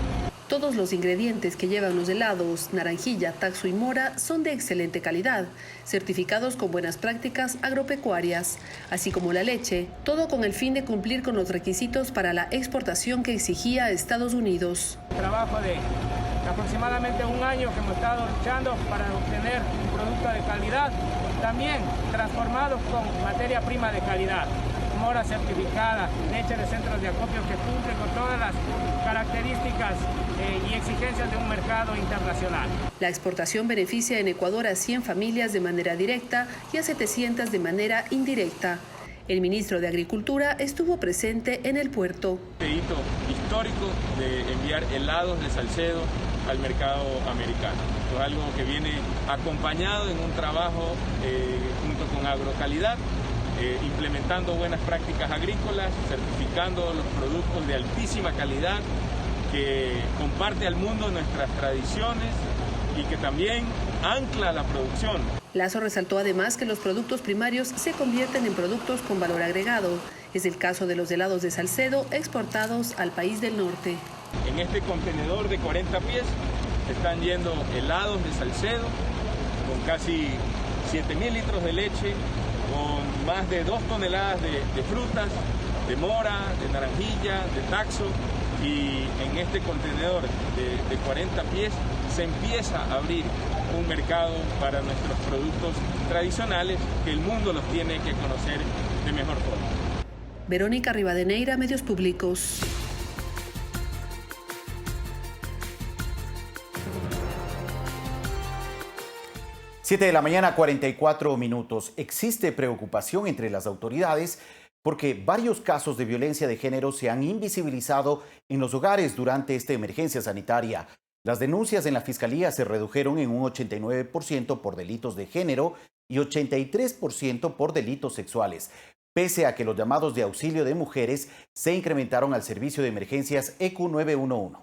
Todos los ingredientes que llevan los helados, naranjilla, taxo y mora, son de excelente calidad, certificados con buenas prácticas agropecuarias, así como la leche, todo con el fin de cumplir con los requisitos para la exportación que exigía Estados Unidos. Trabajo de aproximadamente un año que hemos estado luchando para obtener un producto de calidad, también transformado con materia prima de calidad, mora certificada, leche de centros de acopio que cumple con todas las características y exigencias de un mercado internacional. La exportación beneficia en Ecuador a 100 familias de manera directa y a 700 de manera indirecta. El ministro de Agricultura estuvo presente en el puerto. Este hito histórico de enviar helados de Salcedo al mercado americano. Esto es algo que viene acompañado en un trabajo junto con Agrocalidad, implementando buenas prácticas agrícolas, certificando los productos de altísima calidad, que comparte al mundo nuestras tradiciones y que también ancla la producción. Lazo resaltó además que los productos primarios se convierten en productos con valor agregado. Es el caso de los helados de Salcedo exportados al país del norte. En este contenedor de 40 pies están yendo helados de Salcedo con casi 7.000 litros de leche, con más de 2 toneladas de frutas, de mora, de naranjilla, de taxo, y en este contenedor de 40 pies se empieza a abrir un mercado para nuestros productos tradicionales que el mundo los tiene que conocer de mejor forma. Verónica Rivadeneira, Medios Públicos. Siete de la mañana, 44 minutos. Existe preocupación entre las autoridades porque varios casos de violencia de género se han invisibilizado en los hogares durante esta emergencia sanitaria. Las denuncias en la Fiscalía se redujeron en un 89% por delitos de género y 83% por delitos sexuales, pese a que los llamados de auxilio de mujeres se incrementaron al servicio de emergencias EQ 911.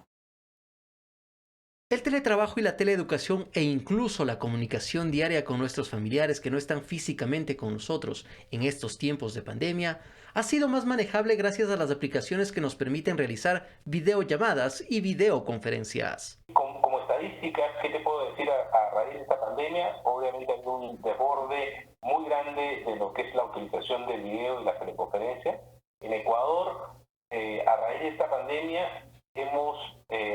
El teletrabajo y la teleeducación e incluso la comunicación diaria con nuestros familiares que no están físicamente con nosotros en estos tiempos de pandemia ha sido más manejable gracias a las aplicaciones que nos permiten realizar videollamadas y videoconferencias. Como estadísticas, ¿qué te puedo decir a raíz de esta pandemia? Obviamente hay un desborde muy grande de lo que es la utilización del video y la teleconferencia. En Ecuador, a raíz de esta pandemia, hemos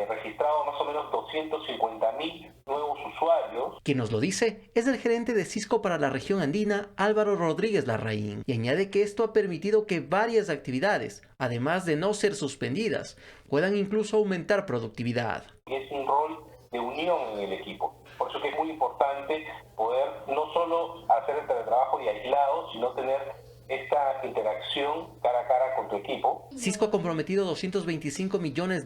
registrado más o menos 250.000 nuevos usuarios. Quien nos lo dice es el gerente de Cisco para la región andina, Álvaro Rodríguez Larraín, y añade que esto ha permitido que varias actividades, además de no ser suspendidas, puedan incluso aumentar productividad. Es un rol de unión en el equipo. Por eso que es muy importante poder no solo hacer el teletrabajo y aislado, sino tener esta interacción cara a cara con tu equipo. Cisco ha comprometido $225 millones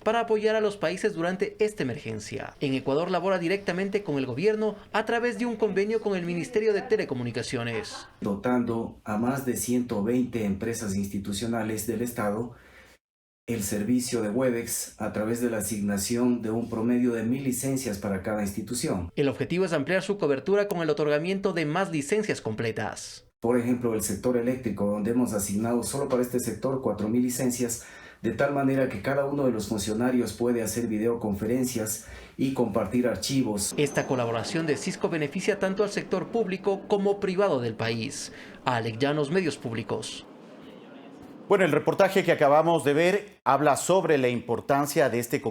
para apoyar a los países durante esta emergencia. En Ecuador labora directamente con el gobierno a través de un convenio con el Ministerio de Telecomunicaciones. Dotando a más de 120 empresas institucionales del Estado el servicio de Webex a través de la asignación de un promedio de 1.000 licencias para cada institución. El objetivo es ampliar su cobertura con el otorgamiento de más licencias completas. Por ejemplo, el sector eléctrico, donde hemos asignado solo para este sector 4.000 licencias, de tal manera que cada uno de los funcionarios puede hacer videoconferencias y compartir archivos. Esta colaboración de Cisco beneficia tanto al sector público como privado del país. Alex Llanos, Medios Públicos. Bueno, el reportaje que acabamos de ver habla sobre la importancia de este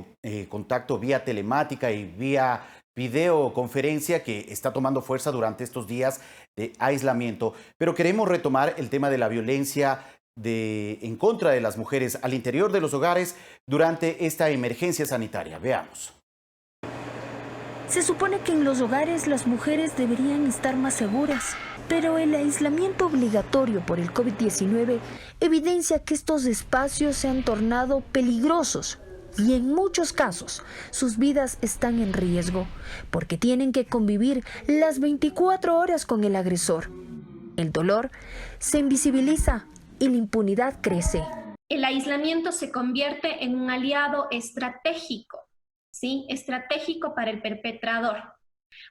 contacto vía telemática y vía videoconferencia que está tomando fuerza durante estos días de aislamiento. Pero queremos retomar el tema de la violencia en contra de las mujeres al interior de los hogares durante esta emergencia sanitaria. Veamos. Se supone que en los hogares las mujeres deberían estar más seguras, pero el aislamiento obligatorio por el COVID-19 evidencia que estos espacios se han tornado peligrosos y en muchos casos sus vidas están en riesgo porque tienen que convivir las 24 horas con el agresor. El dolor se invisibiliza y la impunidad crece. El aislamiento se convierte en un aliado estratégico, ¿sí? Estratégico para el perpetrador,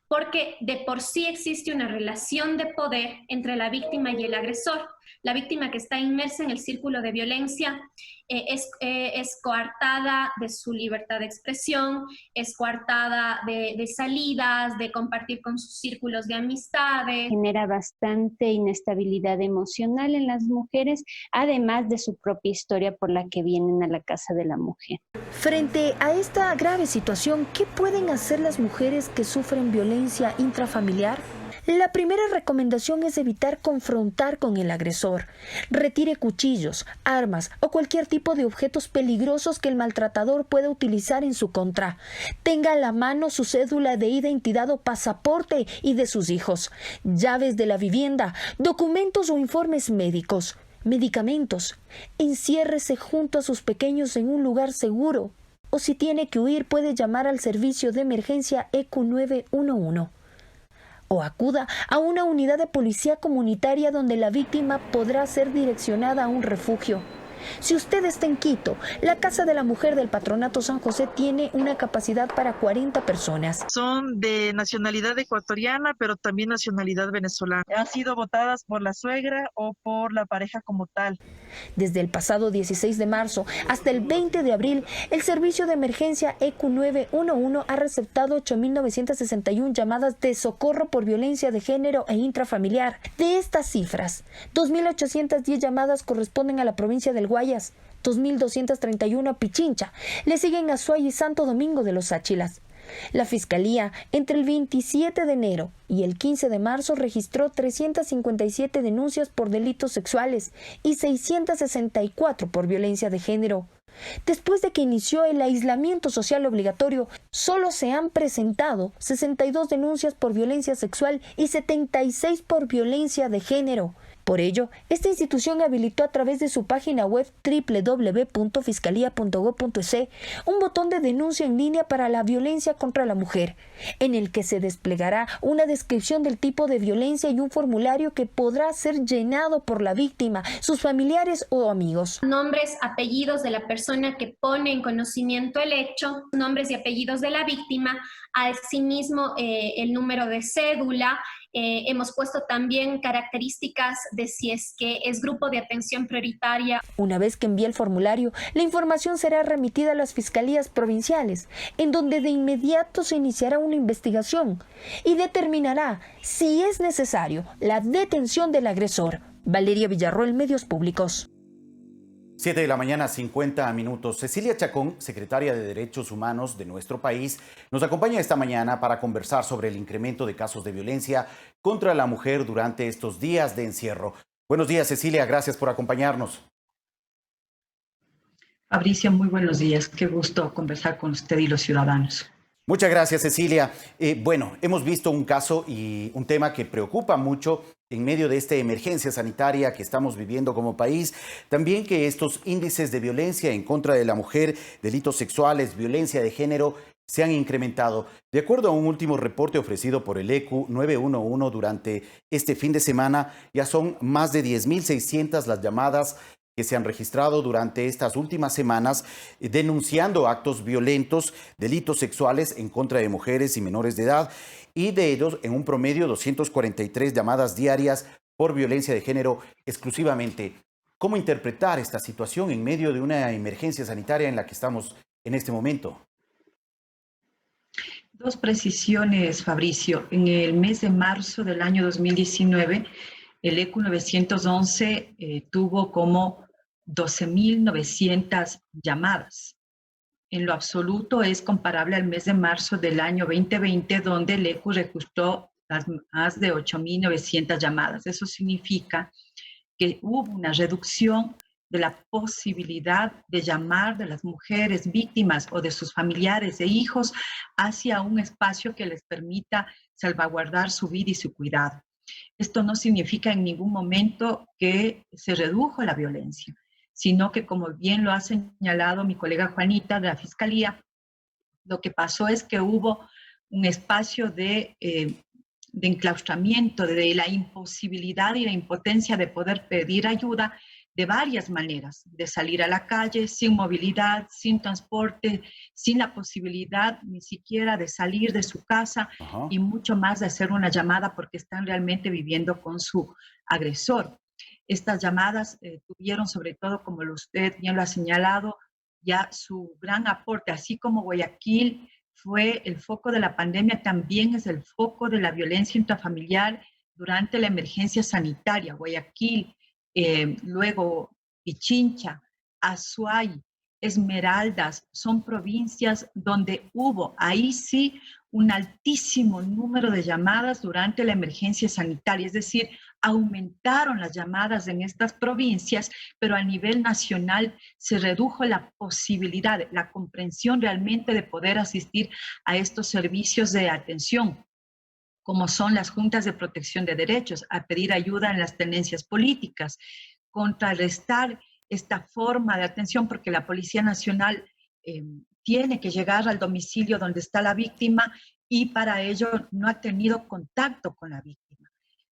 porque de por sí existe una relación de poder entre la víctima y el agresor. La víctima que está inmersa en el círculo de violencia es coartada de su libertad de expresión, es coartada de salidas, de compartir con sus círculos de amistades. Genera bastante inestabilidad emocional en las mujeres, además de su propia historia por la que vienen a la casa de la mujer. Frente a esta grave situación, ¿qué pueden hacer las mujeres que sufren violencia intrafamiliar? La primera recomendación es evitar confrontar con el agresor. Retire cuchillos, armas o cualquier tipo de objetos peligrosos que el maltratador pueda utilizar en su contra. Tenga a la mano su cédula de identidad o pasaporte y de sus hijos, llaves de la vivienda, documentos o informes médicos, medicamentos. Enciérrese junto a sus pequeños en un lugar seguro. O si tiene que huir, puede llamar al servicio de emergencia EQ 911. O acuda a una unidad de policía comunitaria donde la víctima podrá ser direccionada a un refugio. Si usted está en Quito, la Casa de la Mujer del Patronato San José tiene una capacidad para 40 personas. Son de nacionalidad ecuatoriana, pero también nacionalidad venezolana. Han sido votadas por la suegra o por la pareja como tal. Desde el pasado 16 de marzo hasta el 20 de abril, el servicio de emergencia EQ 911 ha receptado 8.961 llamadas de socorro por violencia de género e intrafamiliar. De estas cifras, 2.810 llamadas corresponden a la provincia del Guayas, 2.231 a Pichincha, le siguen Azuay y Santo Domingo de los Áchilas. La Fiscalía, entre el 27 de enero y el 15 de marzo, registró 357 denuncias por delitos sexuales y 664 por violencia de género. Después de que inició el aislamiento social obligatorio, solo se han presentado 62 denuncias por violencia sexual y 76 por violencia de género. Por ello, esta institución habilitó a través de su página web www.fiscalia.gov.es un botón de denuncia en línea para la violencia contra la mujer, en el que se desplegará una descripción del tipo de violencia y un formulario que podrá ser llenado por la víctima, sus familiares o amigos. Nombres, apellidos de la persona que pone en conocimiento el hecho, nombres y apellidos de la víctima, asimismo el número de cédula. Hemos puesto también características de si es que es grupo de atención prioritaria. Una vez que envíe el formulario, la información será remitida a las fiscalías provinciales, en donde de inmediato se iniciará una investigación y determinará si es necesario la detención del agresor. Valeria Villarroel, Medios Públicos. 7 de la mañana, 50 minutos. Cecilia Chacón, secretaria de Derechos Humanos de nuestro país, nos acompaña esta mañana para conversar sobre el incremento de casos de violencia contra la mujer durante estos días de encierro. Buenos días, Cecilia. Gracias por acompañarnos. Fabricio, muy buenos días. Qué gusto conversar con usted y los ciudadanos. Muchas gracias, Cecilia. Hemos visto un caso y un tema que preocupa mucho en medio de esta emergencia sanitaria que estamos viviendo como país. También que estos índices de violencia en contra de la mujer, delitos sexuales, violencia de género, se han incrementado. De acuerdo a un último reporte ofrecido por el EQ 911 durante este fin de semana, ya son más de 10.600 las llamadas que se han registrado durante estas últimas semanas denunciando actos violentos, delitos sexuales en contra de mujeres y menores de edad, y de ellos en un promedio 243 llamadas diarias por violencia de género exclusivamente. ¿Cómo interpretar esta situación en medio de una emergencia sanitaria en la que estamos en este momento? Dos precisiones, Fabricio. En el mes de marzo del año 2019, el EQ 911 tuvo como 12.900 llamadas. En lo absoluto es comparable al mes de marzo del año 2020, donde el EQ registró más de 8.900 llamadas. Eso significa que hubo una reducción de la posibilidad de llamar de las mujeres víctimas o de sus familiares e hijos hacia un espacio que les permita salvaguardar su vida y su cuidado. Esto no significa en ningún momento que se redujo la violencia, sino que, como bien lo ha señalado mi colega Juanita de la Fiscalía, lo que pasó es que hubo un espacio de enclaustramiento, de la imposibilidad y la impotencia de poder pedir ayuda de varias maneras, de salir a la calle sin movilidad, sin transporte, sin la posibilidad ni siquiera de salir de su casa y mucho más de hacer una llamada porque están realmente viviendo con su agresor. Estas llamadas tuvieron, sobre todo, como usted bien lo ha señalado, ya su gran aporte, así como Guayaquil fue el foco de la pandemia, también es el foco de la violencia intrafamiliar durante la emergencia sanitaria. Guayaquil, luego Pichincha, Azuay, Esmeraldas, son provincias donde hubo, ahí sí, un altísimo número de llamadas durante la emergencia sanitaria, es decir, aumentaron las llamadas en estas provincias, pero a nivel nacional se redujo la posibilidad, la comprensión realmente de poder asistir a estos servicios de atención, como son las juntas de protección de derechos, a pedir ayuda en las tenencias políticas, contrarrestar esta forma de atención, porque la Policía Nacional tiene que llegar al domicilio donde está la víctima y para ello no ha tenido contacto con la víctima.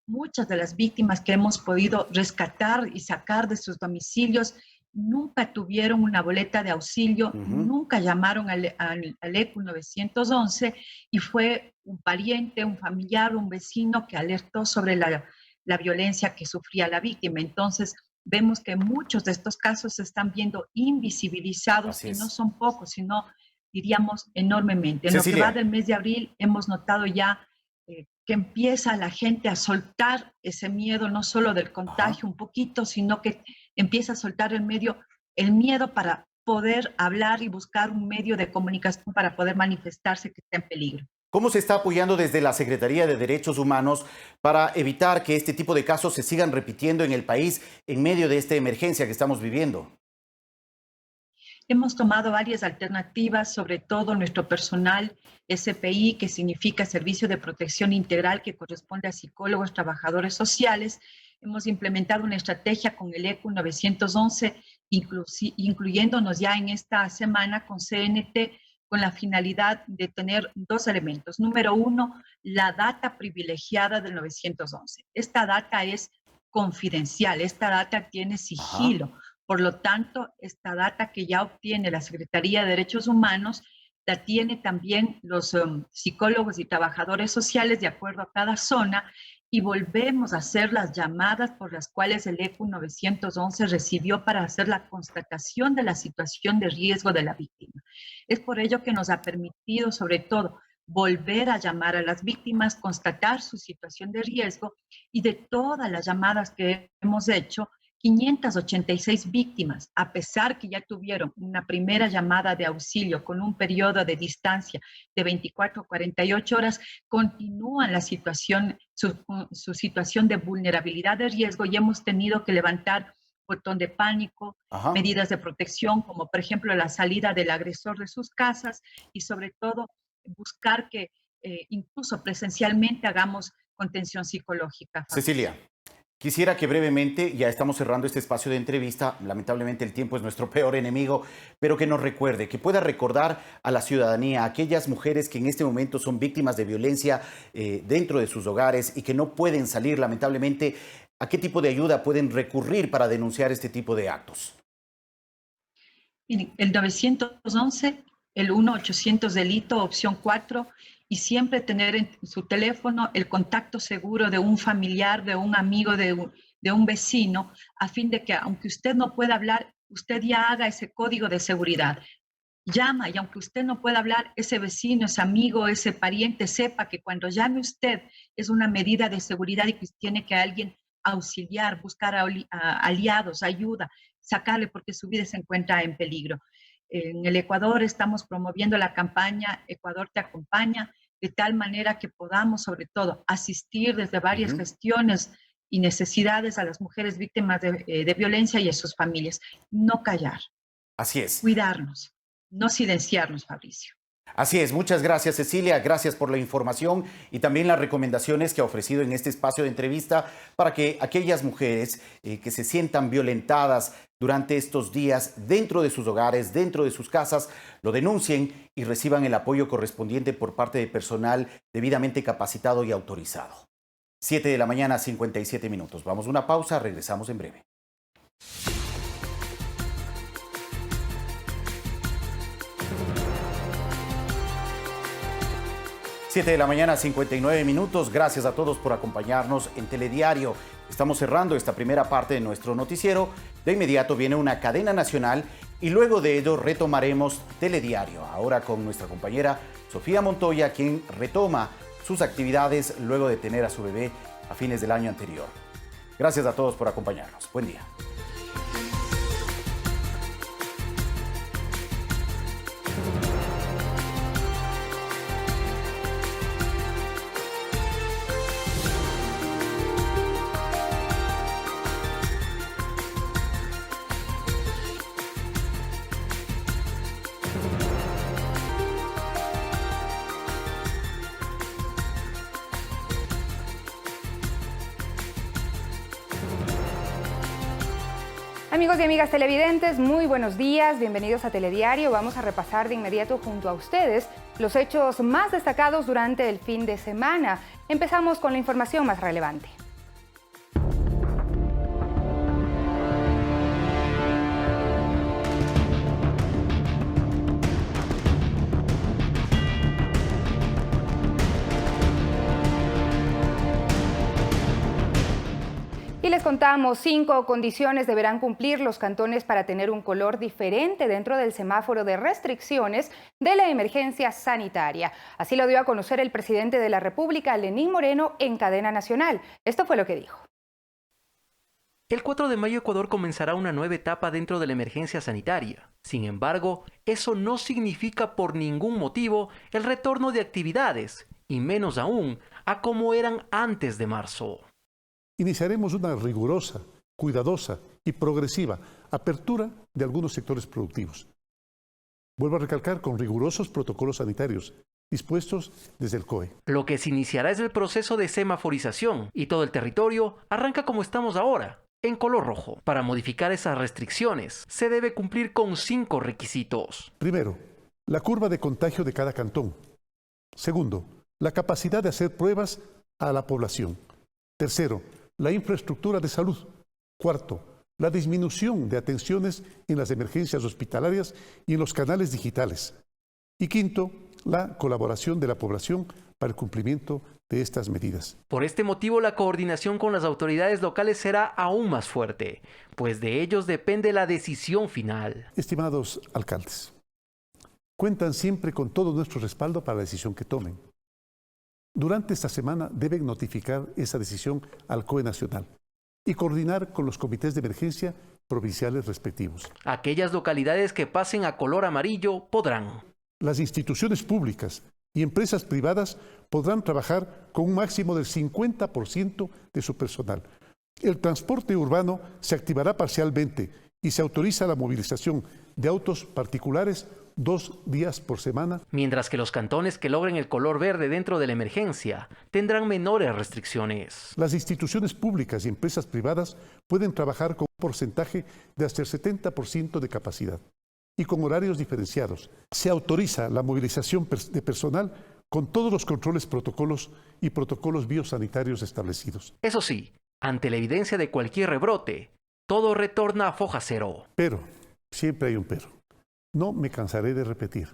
Muchas de las víctimas que hemos podido rescatar y sacar de sus domicilios nunca tuvieron una boleta de auxilio, nunca llamaron al ECU 911 y fue un pariente, un familiar, un vecino que alertó sobre la violencia que sufría la víctima. Entonces, vemos que muchos de estos casos se están viendo invisibilizados y no son pocos, sino, diríamos, enormemente. En lo que va del mes de abril hemos notado ya que empieza la gente a soltar ese miedo, no solo del contagio un poquito, sino que empieza a soltar el miedo para poder hablar y buscar un medio de comunicación para poder manifestarse que está en peligro. ¿Cómo se está apoyando desde la Secretaría de Derechos Humanos para evitar que este tipo de casos se sigan repitiendo en el país en medio de esta emergencia que estamos viviendo? Hemos tomado varias alternativas, sobre todo nuestro personal SPI, que significa Servicio de Protección Integral, que corresponde a psicólogos, trabajadores sociales. Hemos implementado una estrategia con el ECU 911, incluyéndonos ya en esta semana con CNT, con la finalidad de tener dos elementos. Número uno, la data privilegiada del 911. Esta data es confidencial, esta data tiene sigilo. Por lo tanto, esta data que ya obtiene la Secretaría de Derechos Humanos, la tiene también los psicólogos y trabajadores sociales de acuerdo a cada zona, y volvemos a hacer las llamadas por las cuales el ECU 911 recibió para hacer la constatación de la situación de riesgo de la víctima. Es por ello que nos ha permitido, sobre todo, volver a llamar a las víctimas, constatar su situación de riesgo, y de todas las llamadas que hemos hecho, 586 víctimas, a pesar que ya tuvieron una primera llamada de auxilio con un periodo de distancia de 24 a 48 horas, continúan su situación de vulnerabilidad de riesgo, y hemos tenido que levantar botón de pánico, medidas de protección, como por ejemplo la salida del agresor de sus casas, y sobre todo buscar que incluso presencialmente hagamos contención psicológica. Cecilia, quisiera que brevemente, ya estamos cerrando este espacio de entrevista, lamentablemente el tiempo es nuestro peor enemigo, pero que nos recuerde, que pueda recordar a la ciudadanía, a aquellas mujeres que en este momento son víctimas de violencia dentro de sus hogares y que no pueden salir, lamentablemente, ¿a qué tipo de ayuda pueden recurrir para denunciar este tipo de actos? El 911, el 1-800 delito, opción 4, y siempre tener en su teléfono el contacto seguro de un familiar, de un amigo, de un vecino, a fin de que aunque usted no pueda hablar, usted ya haga ese código de seguridad. Llama, y aunque usted no pueda hablar, ese vecino, ese amigo, ese pariente sepa que cuando llame usted es una medida de seguridad y que tiene que alguien auxiliar, buscar aliados, ayuda, sacarle porque su vida se encuentra en peligro. En el Ecuador estamos promoviendo la campaña Ecuador te acompaña, de tal manera que podamos, sobre todo, asistir desde varias gestiones y necesidades a las mujeres víctimas de violencia y a sus familias. No callar. Así es. Cuidarnos, no silenciarnos, Fabricio. Así es, muchas gracias Cecilia, gracias por la información y también las recomendaciones que ha ofrecido en este espacio de entrevista para que aquellas mujeres que se sientan violentadas durante estos días dentro de sus hogares, dentro de sus casas, lo denuncien y reciban el apoyo correspondiente por parte de personal debidamente capacitado y autorizado. 7 de la mañana, 57 minutos. Vamos a una pausa, regresamos en breve. 7 de la mañana, 59 minutos. Gracias a todos por acompañarnos en Telediario. Estamos cerrando esta primera parte de nuestro noticiero. De inmediato viene una cadena nacional y luego de ello retomaremos Telediario. Ahora con nuestra compañera Sofía Montoya, quien retoma sus actividades luego de tener a su bebé a fines del año anterior. Gracias a todos por acompañarnos. Buen día. Amigos y amigas televidentes, muy buenos días, bienvenidos a Telediario. Vamos a repasar de inmediato junto a ustedes los hechos más destacados durante el fin de semana. Empezamos con la información más relevante. Y les contamos 5 condiciones deberán cumplir los cantones para tener un color diferente dentro del semáforo de restricciones de la emergencia sanitaria. Así lo dio a conocer el presidente de la República, Lenín Moreno, en cadena nacional. Esto fue lo que dijo. El 4 de mayo Ecuador comenzará una nueva etapa dentro de la emergencia sanitaria. Sin embargo, eso no significa por ningún motivo el retorno de actividades, y menos aún a como eran antes de marzo. Iniciaremos una rigurosa, cuidadosa y progresiva apertura de algunos sectores productivos. Vuelvo a recalcar, con rigurosos protocolos sanitarios dispuestos desde el COE. Lo que se iniciará es el proceso de semaforización y todo el territorio arranca como estamos ahora, en color rojo. Para modificar esas restricciones, se debe cumplir con 5 requisitos. Primero, la curva de contagio de cada cantón. Segundo, la capacidad de hacer pruebas a la población. Tercero, la infraestructura de salud. Cuarto, la disminución de atenciones en las emergencias hospitalarias y en los canales digitales. Y quinto, la colaboración de la población para el cumplimiento de estas medidas. Por este motivo, la coordinación con las autoridades locales será aún más fuerte, pues de ellos depende la decisión final. Estimados alcaldes, cuentan siempre con todo nuestro respaldo para la decisión que tomen. Durante esta semana deben notificar esa decisión al COE Nacional y coordinar con los comités de emergencia provinciales respectivos. Aquellas localidades que pasen a color amarillo podrán. Las instituciones públicas y empresas privadas podrán trabajar con un máximo del 50% de su personal. El transporte urbano se activará parcialmente y se autoriza la movilización de autos particulares 2 días por semana. Mientras que los cantones que logren el color verde dentro de la emergencia tendrán menores restricciones. Las instituciones públicas y empresas privadas pueden trabajar con un porcentaje de hasta el 70% de capacidad y con horarios diferenciados. Se autoriza la movilización de personal con todos los controles, protocolos y protocolos biosanitarios establecidos. Eso sí, ante la evidencia de cualquier rebrote, todo retorna a foja cero. Pero, siempre hay un pero. No me cansaré de repetir.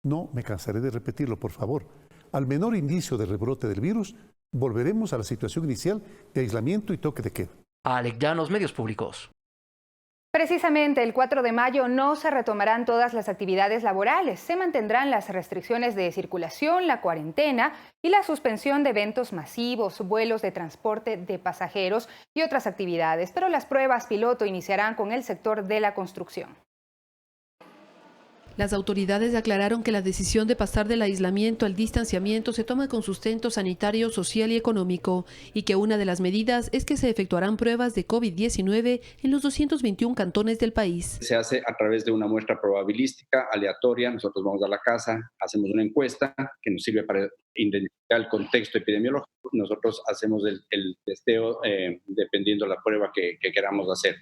No me cansaré de repetirlo, por favor. Al menor indicio de rebrote del virus, volveremos a la situación inicial de aislamiento y toque de queda. Alex Llanos, Medios Públicos. Precisamente el 4 de mayo no se retomarán todas las actividades laborales. Se mantendrán las restricciones de circulación, la cuarentena y la suspensión de eventos masivos, vuelos de transporte de pasajeros y otras actividades. Pero las pruebas piloto iniciarán con el sector de la construcción. Las autoridades aclararon que la decisión de pasar del aislamiento al distanciamiento se toma con sustento sanitario, social y económico, y que una de las medidas es que se efectuarán pruebas de COVID-19 en los 221 cantones del país. Se hace a través de una muestra probabilística, aleatoria. Nosotros vamos a la casa, hacemos una encuesta que nos sirve para identificar el contexto epidemiológico. Nosotros hacemos el testeo dependiendo de la prueba que queramos hacer.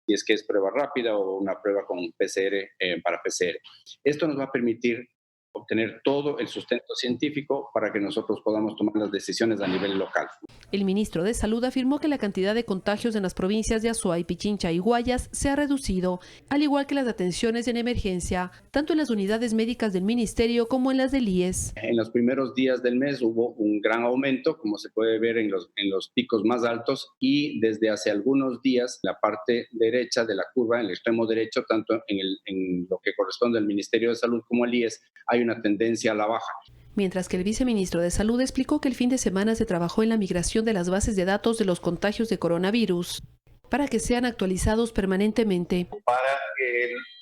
Si es que es prueba rápida o una prueba con PCR para PCR. Esto nos va a permitir obtener todo el sustento científico para que nosotros podamos tomar las decisiones a nivel local. El ministro de Salud afirmó que la cantidad de contagios en las provincias de Azuay, Pichincha y Guayas se ha reducido, al igual que las atenciones en emergencia, tanto en las unidades médicas del ministerio como en las del IES. En los primeros días del mes hubo un gran aumento, como se puede ver en los picos más altos, y desde hace algunos días la parte derecha de la curva, en el extremo derecho, tanto en lo que corresponde al Ministerio de Salud como al IES, hay una tendencia a la baja. Mientras que el viceministro de Salud explicó que el fin de semana se trabajó en la migración de las bases de datos de los contagios de coronavirus para que sean actualizados permanentemente. Para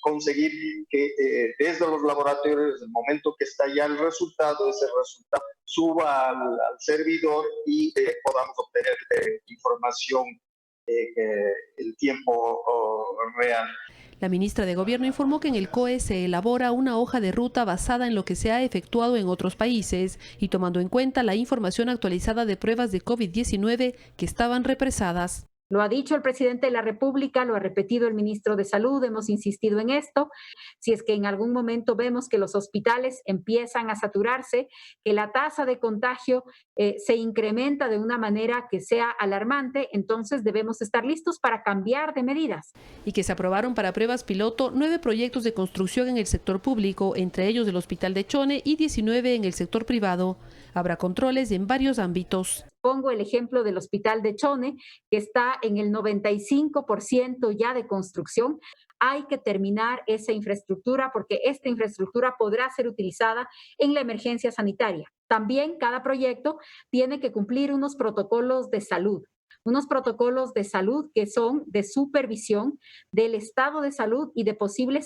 conseguir que desde los laboratorios, desde el momento que está ya el resultado, ese resultado suba al servidor y podamos obtener información en tiempo real. La ministra de Gobierno informó que en el COE se elabora una hoja de ruta basada en lo que se ha efectuado en otros países y tomando en cuenta la información actualizada de pruebas de COVID-19 que estaban represadas. Lo ha dicho el presidente de la República, lo ha repetido el ministro de Salud, hemos insistido en esto. Si es que en algún momento vemos que los hospitales empiezan a saturarse, que la tasa de contagio se incrementa de una manera que sea alarmante, entonces debemos estar listos para cambiar de medidas. Y que se aprobaron para pruebas piloto 9 proyectos de construcción en el sector público, entre ellos el Hospital de Chone y 19 en el sector privado. Habrá controles en varios ámbitos. Pongo el ejemplo del hospital de Chone, que está en el 95% ya de construcción. Hay que terminar esa infraestructura porque esta infraestructura podrá ser utilizada en la emergencia sanitaria. También cada proyecto tiene que cumplir unos protocolos de salud que son de supervisión del estado de salud y de posible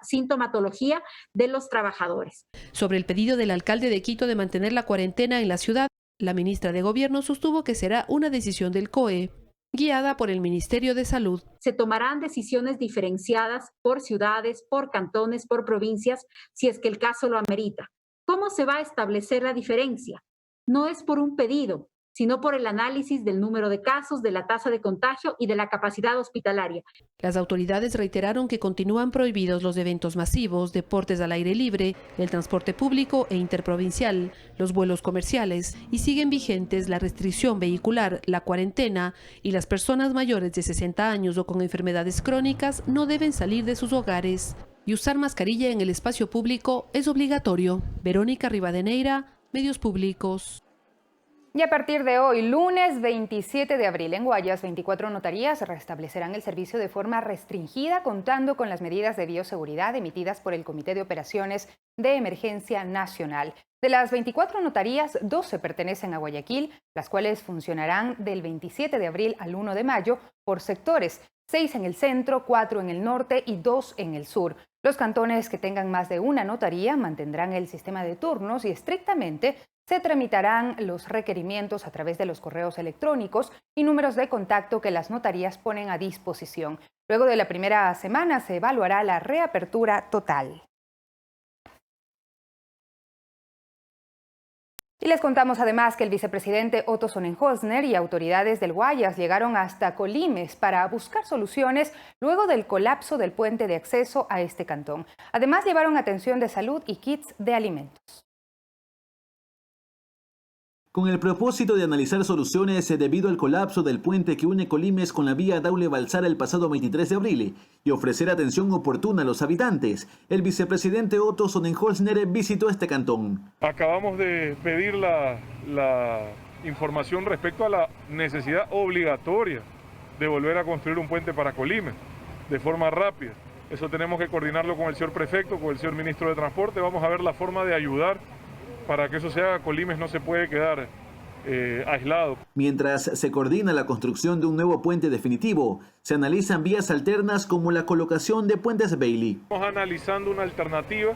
sintomatología de los trabajadores. Sobre el pedido del alcalde de Quito de mantener la cuarentena en la ciudad, la ministra de Gobierno sostuvo que será una decisión del COE, guiada por el Ministerio de Salud. Se tomarán decisiones diferenciadas por ciudades, por cantones, por provincias, si es que el caso lo amerita. ¿Cómo se va a establecer la diferencia? No es por un pedido, sino por el análisis del número de casos, de la tasa de contagio y de la capacidad hospitalaria. Las autoridades reiteraron que continúan prohibidos los eventos masivos, deportes al aire libre, el transporte público e interprovincial, los vuelos comerciales y siguen vigentes la restricción vehicular, la cuarentena y las personas mayores de 60 años o con enfermedades crónicas no deben salir de sus hogares. Y usar mascarilla en el espacio público es obligatorio. Verónica Rivadeneira, Medios Públicos. Y a partir de hoy, lunes 27 de abril, en Guayas, 24 notarías restablecerán el servicio de forma restringida, contando con las medidas de bioseguridad emitidas por el Comité de Operaciones de Emergencia Nacional. De las 24 notarías, 12 pertenecen a Guayaquil, las cuales funcionarán del 27 de abril al 1 de mayo por sectores, 6 en el centro, 4 en el norte y 2 en el sur. Los cantones que tengan más de una notaría mantendrán el sistema de turnos y estrictamente se tramitarán los requerimientos a través de los correos electrónicos y números de contacto que las notarías ponen a disposición. Luego de la primera semana se evaluará la reapertura total. Y les contamos además que el vicepresidente Otto Sonnenholzner y autoridades del Guayas llegaron hasta Colimes para buscar soluciones luego del colapso del puente de acceso a este cantón. Además, llevaron atención de salud y kits de alimentos. Con el propósito de analizar soluciones debido al colapso del puente que une Colimes con la vía Daule-Balsara el pasado 23 de abril y ofrecer atención oportuna a los habitantes, el vicepresidente Otto Sonnenholzner visitó este cantón. Acabamos de pedir la información respecto a la necesidad obligatoria de volver a construir un puente para Colimes de forma rápida. Eso tenemos que coordinarlo con el señor prefecto, con el señor ministro de Transporte. Vamos a ver la forma de ayudar para que eso se haga. Colimes no se puede quedar aislado. Mientras se coordina la construcción de un nuevo puente definitivo, se analizan vías alternas como la colocación de puentes Bailey. Estamos analizando una alternativa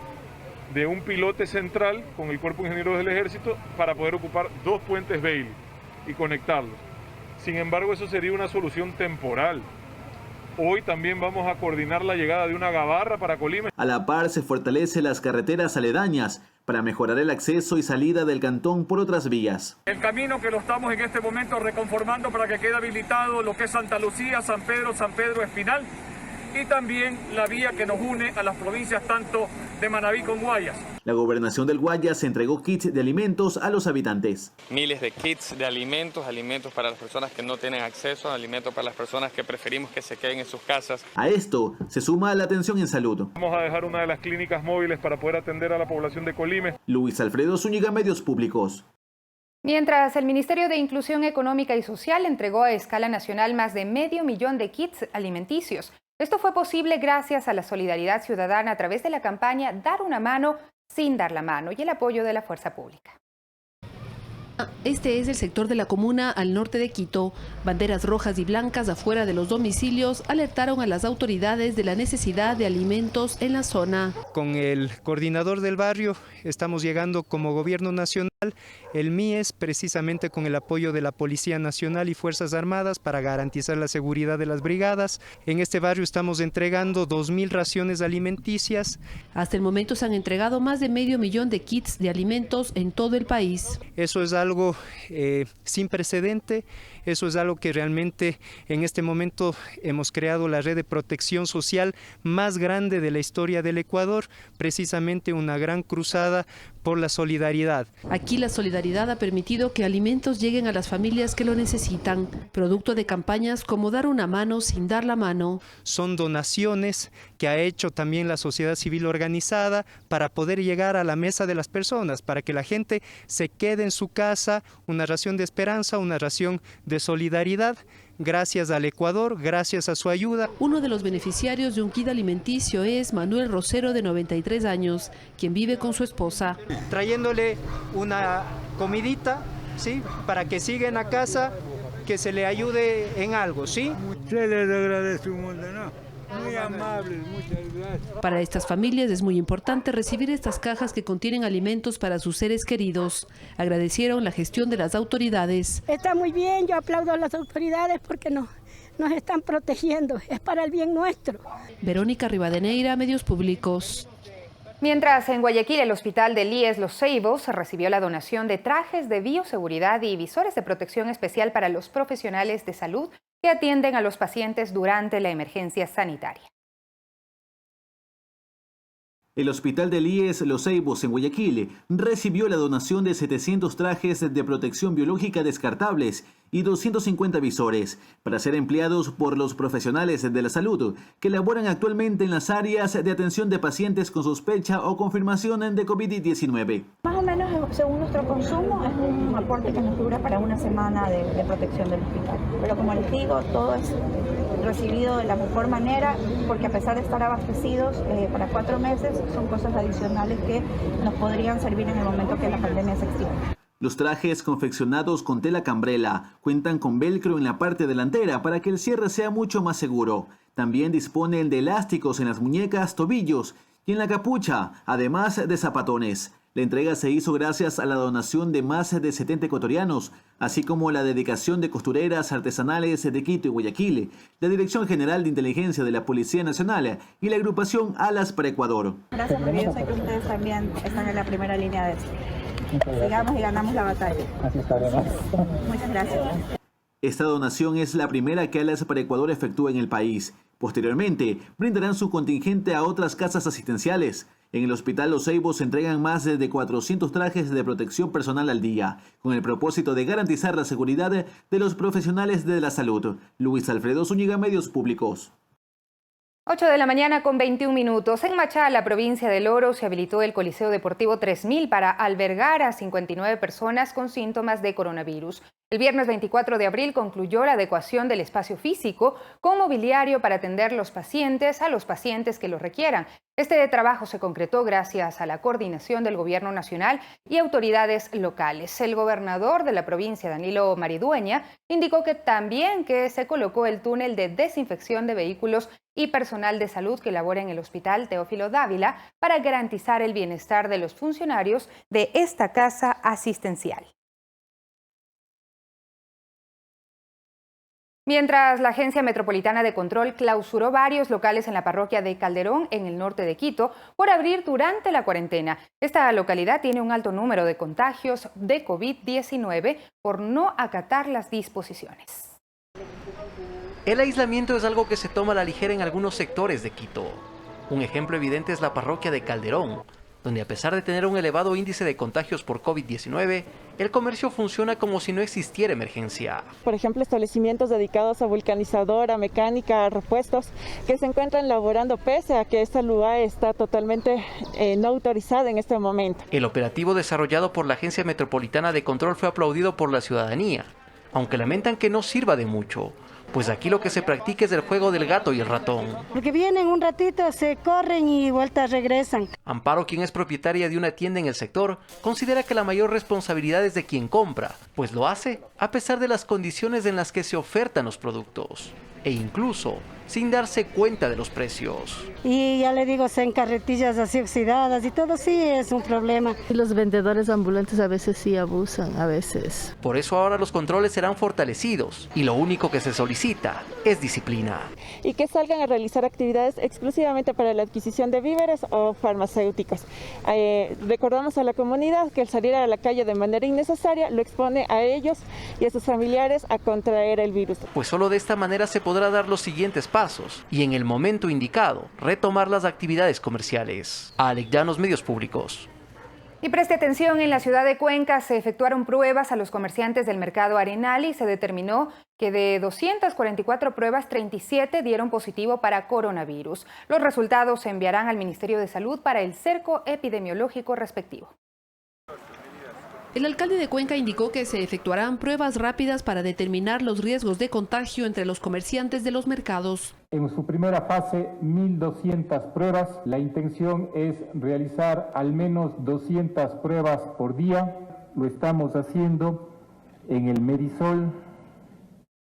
de un pilote central con el Cuerpo de Ingenieros del Ejército para poder ocupar 2 puentes Bailey y conectarlos. Sin embargo, eso sería una solución temporal. Hoy también vamos a coordinar la llegada de una gabarra para Colimes. A la par se fortalece las carreteras aledañas para mejorar el acceso y salida del cantón por otras vías. El camino que lo estamos en este momento reconformando para que quede habilitado lo que es Santa Lucía, San Pedro Espinal y también la vía que nos une a las provincias tanto de Manabí con Guayas. La gobernación del Guayas entregó kits de alimentos a los habitantes. Miles de kits de alimentos para las personas que no tienen acceso, alimentos para las personas que preferimos que se queden en sus casas. A esto se suma la atención en salud. Vamos a dejar una de las clínicas móviles para poder atender a la población de Colimes. Luis Alfredo Zúñiga, Medios Públicos. Mientras el Ministerio de Inclusión Económica y Social entregó a escala nacional más de 500.000 de kits alimenticios. Esto fue posible gracias a la solidaridad ciudadana a través de la campaña Dar una mano sin dar la mano y el apoyo de la fuerza pública. Este es el sector de la comuna al norte de Quito. Banderas rojas y blancas afuera de los domicilios alertaron a las autoridades de la necesidad de alimentos en la zona. Con el coordinador del barrio estamos llegando como gobierno nacional, el MIES, precisamente con el apoyo de la Policía Nacional y Fuerzas Armadas para garantizar la seguridad de las brigadas. En este barrio estamos entregando 2.000 raciones alimenticias. Hasta el momento se han entregado más de 500.000 de kits de alimentos en todo el país. Eso es algo algo sin precedente, eso es algo que realmente en este momento hemos creado la red de protección social más grande de la historia del Ecuador, precisamente una gran cruzada por la solidaridad. Aquí la solidaridad ha permitido que alimentos lleguen a las familias que lo necesitan, producto de campañas como Dar una mano sin dar la mano. Son donaciones que ha hecho también la sociedad civil organizada para poder llegar a la mesa de las personas, para que la gente se quede en su casa, una ración de esperanza, una ración de solidaridad. Gracias al Ecuador, gracias a su ayuda. Uno de los beneficiarios de un kit alimenticio es Manuel Rosero, de 93 años, quien vive con su esposa. Trayéndole una comidita, ¿sí? Para que siga en la casa, que se le ayude en algo, ¿sí? Se les agradece un montón, ¿no? Muy amables, muchas gracias. Para estas familias es muy importante recibir estas cajas que contienen alimentos para sus seres queridos. Agradecieron la gestión de las autoridades. Está muy bien, yo aplaudo a las autoridades porque nos están protegiendo, es para el bien nuestro. Verónica Rivadeneira, Medios Públicos. Mientras en Guayaquil el hospital del IES Los Ceibos recibió la donación de trajes de bioseguridad y visores de protección especial para los profesionales de salud que atienden a los pacientes durante la emergencia sanitaria. El hospital del IES Los Ceibos en Guayaquil recibió la donación de 700 trajes de protección biológica descartables y 250 visores para ser empleados por los profesionales de la salud que laboran actualmente en las áreas de atención de pacientes con sospecha o confirmación de COVID-19. Más o menos, según nuestro consumo, es un aporte que nos dura para una semana de protección del hospital. Pero como les digo, todo es recibido de la mejor manera, porque a pesar de estar abastecidos para 4 meses, son cosas adicionales que nos podrían servir en el momento que la pandemia se extienda. Los trajes confeccionados con tela cambrela cuentan con velcro en la parte delantera para que el cierre sea mucho más seguro. También disponen de elásticos en las muñecas, tobillos y en la capucha, además de zapatones. La entrega se hizo gracias a la donación de más de 70 ecuatorianos, así como la dedicación de costureras artesanales de Quito y Guayaquil, la Dirección General de Inteligencia de la Policía Nacional y la agrupación Alas para Ecuador. Gracias, porque yo sé que ustedes también están en la primera línea de esto. Sigamos y ganamos la batalla. Así estaremos. Muchas gracias. Esta donación es la primera que Alas para Ecuador efectúa en el país. Posteriormente, brindarán su contingente a otras casas asistenciales. En el Hospital Los Ceibos se entregan más de 400 trajes de protección personal al día, con el propósito de garantizar la seguridad de los profesionales de la salud. Luis Alfredo Zúñiga, Medios Públicos. 8 de la mañana con 21 minutos. En Machala, provincia del Oro, se habilitó el Coliseo Deportivo 3000 para albergar a 59 personas con síntomas de coronavirus. El viernes 24 de abril concluyó la adecuación del espacio físico con mobiliario para atender a los pacientes que lo requieran. Este trabajo se concretó gracias a la coordinación del Gobierno Nacional y autoridades locales. El gobernador de la provincia, Danilo Maridueña, indicó que también se colocó el túnel de desinfección de vehículos y personal de salud que labora en el Hospital Teófilo Dávila para garantizar el bienestar de los funcionarios de esta casa asistencial. Mientras la Agencia Metropolitana de Control clausuró varios locales en la parroquia de Calderón, en el norte de Quito, por abrir durante la cuarentena. Esta localidad tiene un alto número de contagios de COVID-19 por no acatar las disposiciones. El aislamiento es algo que se toma a la ligera en algunos sectores de Quito. Un ejemplo evidente es la parroquia de Calderón, donde a pesar de tener un elevado índice de contagios por COVID-19, el comercio funciona como si no existiera emergencia. Por ejemplo, establecimientos dedicados a vulcanizadora, mecánica, repuestos, que se encuentran laborando pese a que esta lugar está totalmente no autorizada en este momento. El operativo desarrollado por la Agencia Metropolitana de Control fue aplaudido por la ciudadanía, aunque lamentan que no sirva de mucho, pues aquí lo que se practica es el juego del gato y el ratón. Porque vienen un ratito, se corren y vueltas regresan. Amparo, quien es propietaria de una tienda en el sector, considera que la mayor responsabilidad es de quien compra, pues lo hace a pesar de las condiciones en las que se ofertan los productos. E incluso sin darse cuenta de los precios. Y ya le digo, en carretillas así oxidadas y todo, sí es un problema. Y los vendedores ambulantes a veces sí abusan, a veces. Por eso ahora los controles serán fortalecidos y lo único que se solicita es disciplina. Y que salgan a realizar actividades exclusivamente para la adquisición de víveres o farmacéuticos. Recordamos a la comunidad que el salir a la calle de manera innecesaria lo expone a ellos y a sus familiares a contraer el virus. Pues solo de esta manera se podrá dar los siguientes pasos y en el momento indicado retomar las actividades comerciales. Alec Llanos, Medios Públicos. Y preste atención, en la ciudad de Cuenca se efectuaron pruebas a los comerciantes del mercado Arenal y se determinó que de 244 pruebas, 37 dieron positivo para coronavirus. Los resultados se enviarán al Ministerio de Salud para el cerco epidemiológico respectivo. El alcalde de Cuenca indicó que se efectuarán pruebas rápidas para determinar los riesgos de contagio entre los comerciantes de los mercados. En su primera fase, 1.200 pruebas. La intención es realizar al menos 200 pruebas por día. Lo estamos haciendo en el Medisol,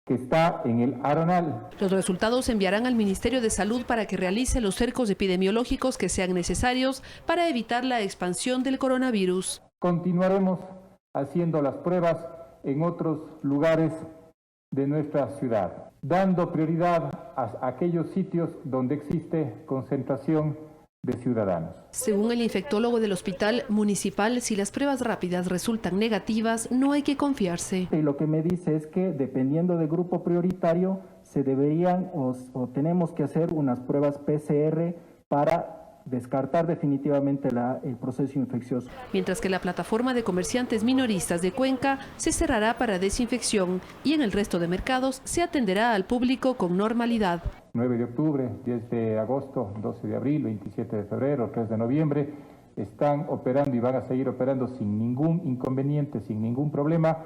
que está en el Arenal. Los resultados se enviarán al Ministerio de Salud para que realice los cercos epidemiológicos que sean necesarios para evitar la expansión del coronavirus. Continuaremos haciendo las pruebas en otros lugares de nuestra ciudad, dando prioridad a aquellos sitios donde existe concentración de ciudadanos. Según el infectólogo del Hospital Municipal, si las pruebas rápidas resultan negativas, no hay que confiarse. Y lo que me dice es que dependiendo del grupo prioritario, se deberían o tenemos que hacer unas pruebas PCR para descartar definitivamente el proceso infeccioso. Mientras que la plataforma de comerciantes minoristas de Cuenca se cerrará para desinfección y en el resto de mercados se atenderá al público con normalidad. 9 de octubre, 10 de agosto, 12 de abril, 27 de febrero, 3 de noviembre, están operando y van a seguir operando sin ningún inconveniente, sin ningún problema.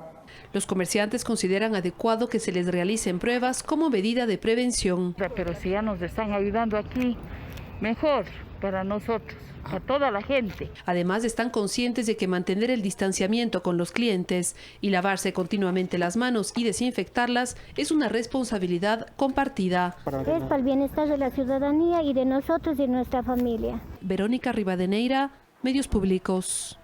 Los comerciantes consideran adecuado que se les realicen pruebas como medida de prevención. Pero si ya nos están ayudando aquí, mejor para nosotros, a toda la gente. Además, están conscientes de que mantener el distanciamiento con los clientes y lavarse continuamente las manos y desinfectarlas es una responsabilidad compartida. Es para el bienestar de la ciudadanía y de nosotros y de nuestra familia. Verónica Rivadeneira, Medios Públicos.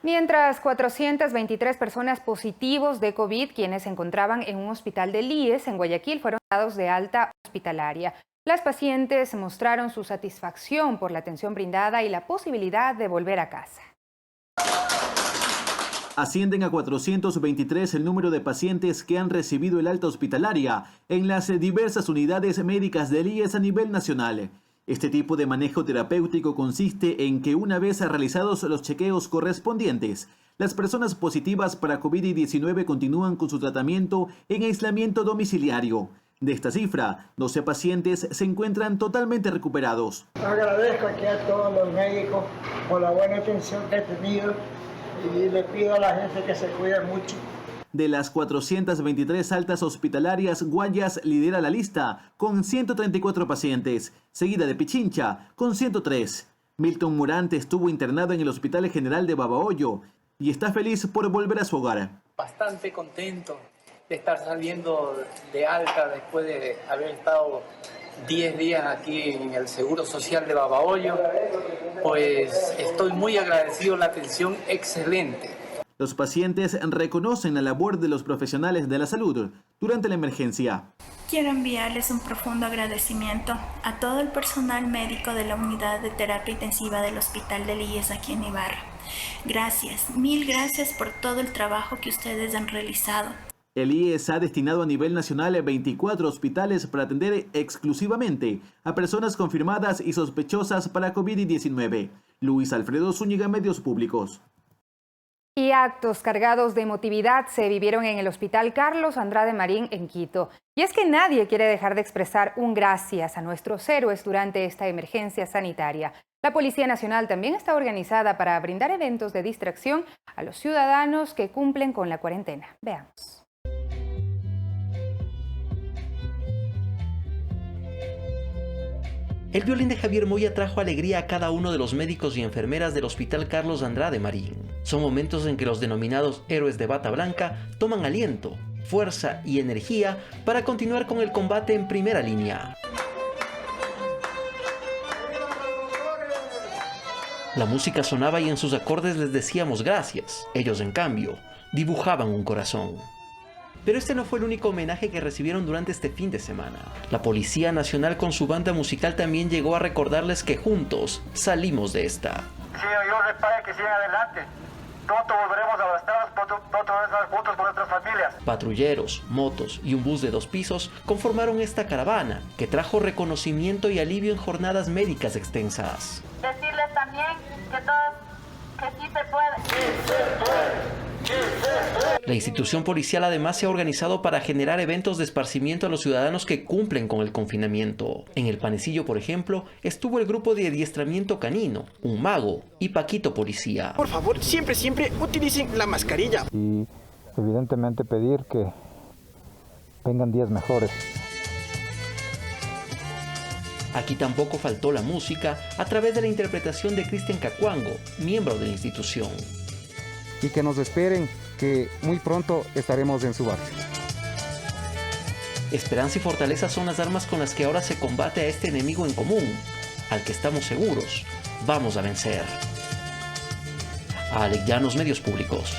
Mientras 423 personas positivos de COVID, quienes se encontraban en un hospital del IES en Guayaquil, fueron dados de alta hospitalaria. Las pacientes mostraron su satisfacción por la atención brindada y la posibilidad de volver a casa. Ascienden a 423 el número de pacientes que han recibido el alta hospitalaria en las diversas unidades médicas del IES a nivel nacional. Este tipo de manejo terapéutico consiste en que una vez realizados los chequeos correspondientes, las personas positivas para COVID-19 continúan con su tratamiento en aislamiento domiciliario. De esta cifra, 12 pacientes se encuentran totalmente recuperados. Agradezco aquí a todos los médicos por la buena atención que he tenido y le pido a la gente que se cuide mucho. De las 423 altas hospitalarias, Guayas lidera la lista con 134 pacientes, seguida de Pichincha con 103. Milton Morante estuvo internado en el Hospital General de Babahoyo y está feliz por volver a su hogar. Bastante contento de estar saliendo de alta después de haber estado 10 días aquí en el Seguro Social de Babahoyo. Pues estoy muy agradecido, la atención excelente. Los pacientes reconocen la labor de los profesionales de la salud durante la emergencia. Quiero enviarles un profundo agradecimiento a todo el personal médico de la unidad de terapia intensiva del Hospital del IES aquí en Ibarra. Gracias, mil gracias por todo el trabajo que ustedes han realizado. El IES ha destinado a nivel nacional 24 hospitales para atender exclusivamente a personas confirmadas y sospechosas para COVID-19. Luis Alfredo Zúñiga, Medios Públicos. Y actos cargados de emotividad se vivieron en el Hospital Carlos Andrade Marín en Quito. Y es que nadie quiere dejar de expresar un gracias a nuestros héroes durante esta emergencia sanitaria. La Policía Nacional también está organizada para brindar eventos de distracción a los ciudadanos que cumplen con la cuarentena. Veamos. El violín de Javier Moya trajo alegría a cada uno de los médicos y enfermeras del Hospital Carlos Andrade Marín. Son momentos en que los denominados héroes de bata blanca toman aliento fuerza y energía para continuar con el combate en primera línea. La música sonaba y en sus acordes les decíamos gracias. Ellos, en cambio, dibujaban un corazón. Pero este no fue el único homenaje que recibieron durante este fin de semana. La Policía Nacional con su banda musical también llegó a recordarles que juntos salimos de esta. Sí, Dios les pague que sigan adelante. Pronto volveremos abrazados, pronto estar juntos con nuestras familias. Patrulleros, motos y un bus de 2 pisos conformaron esta caravana que trajo reconocimiento y alivio en jornadas médicas extensas. Decirles también que sí se puede. La institución policial además se ha organizado para generar eventos de esparcimiento a los ciudadanos que cumplen con el confinamiento. En el Panecillo, por ejemplo, estuvo el grupo de adiestramiento canino, un mago y Paquito Policía. Por favor, siempre utilicen la mascarilla. Y evidentemente pedir que vengan días mejores. Aquí tampoco faltó la música a través de la interpretación de Cristian Cacuango, miembro de la institución. Y que nos esperen, que muy pronto estaremos en su barrio. Esperanza y fortaleza son las armas con las que ahora se combate a este enemigo en común, al que estamos seguros vamos a vencer. Alec Llanos, Medios Públicos.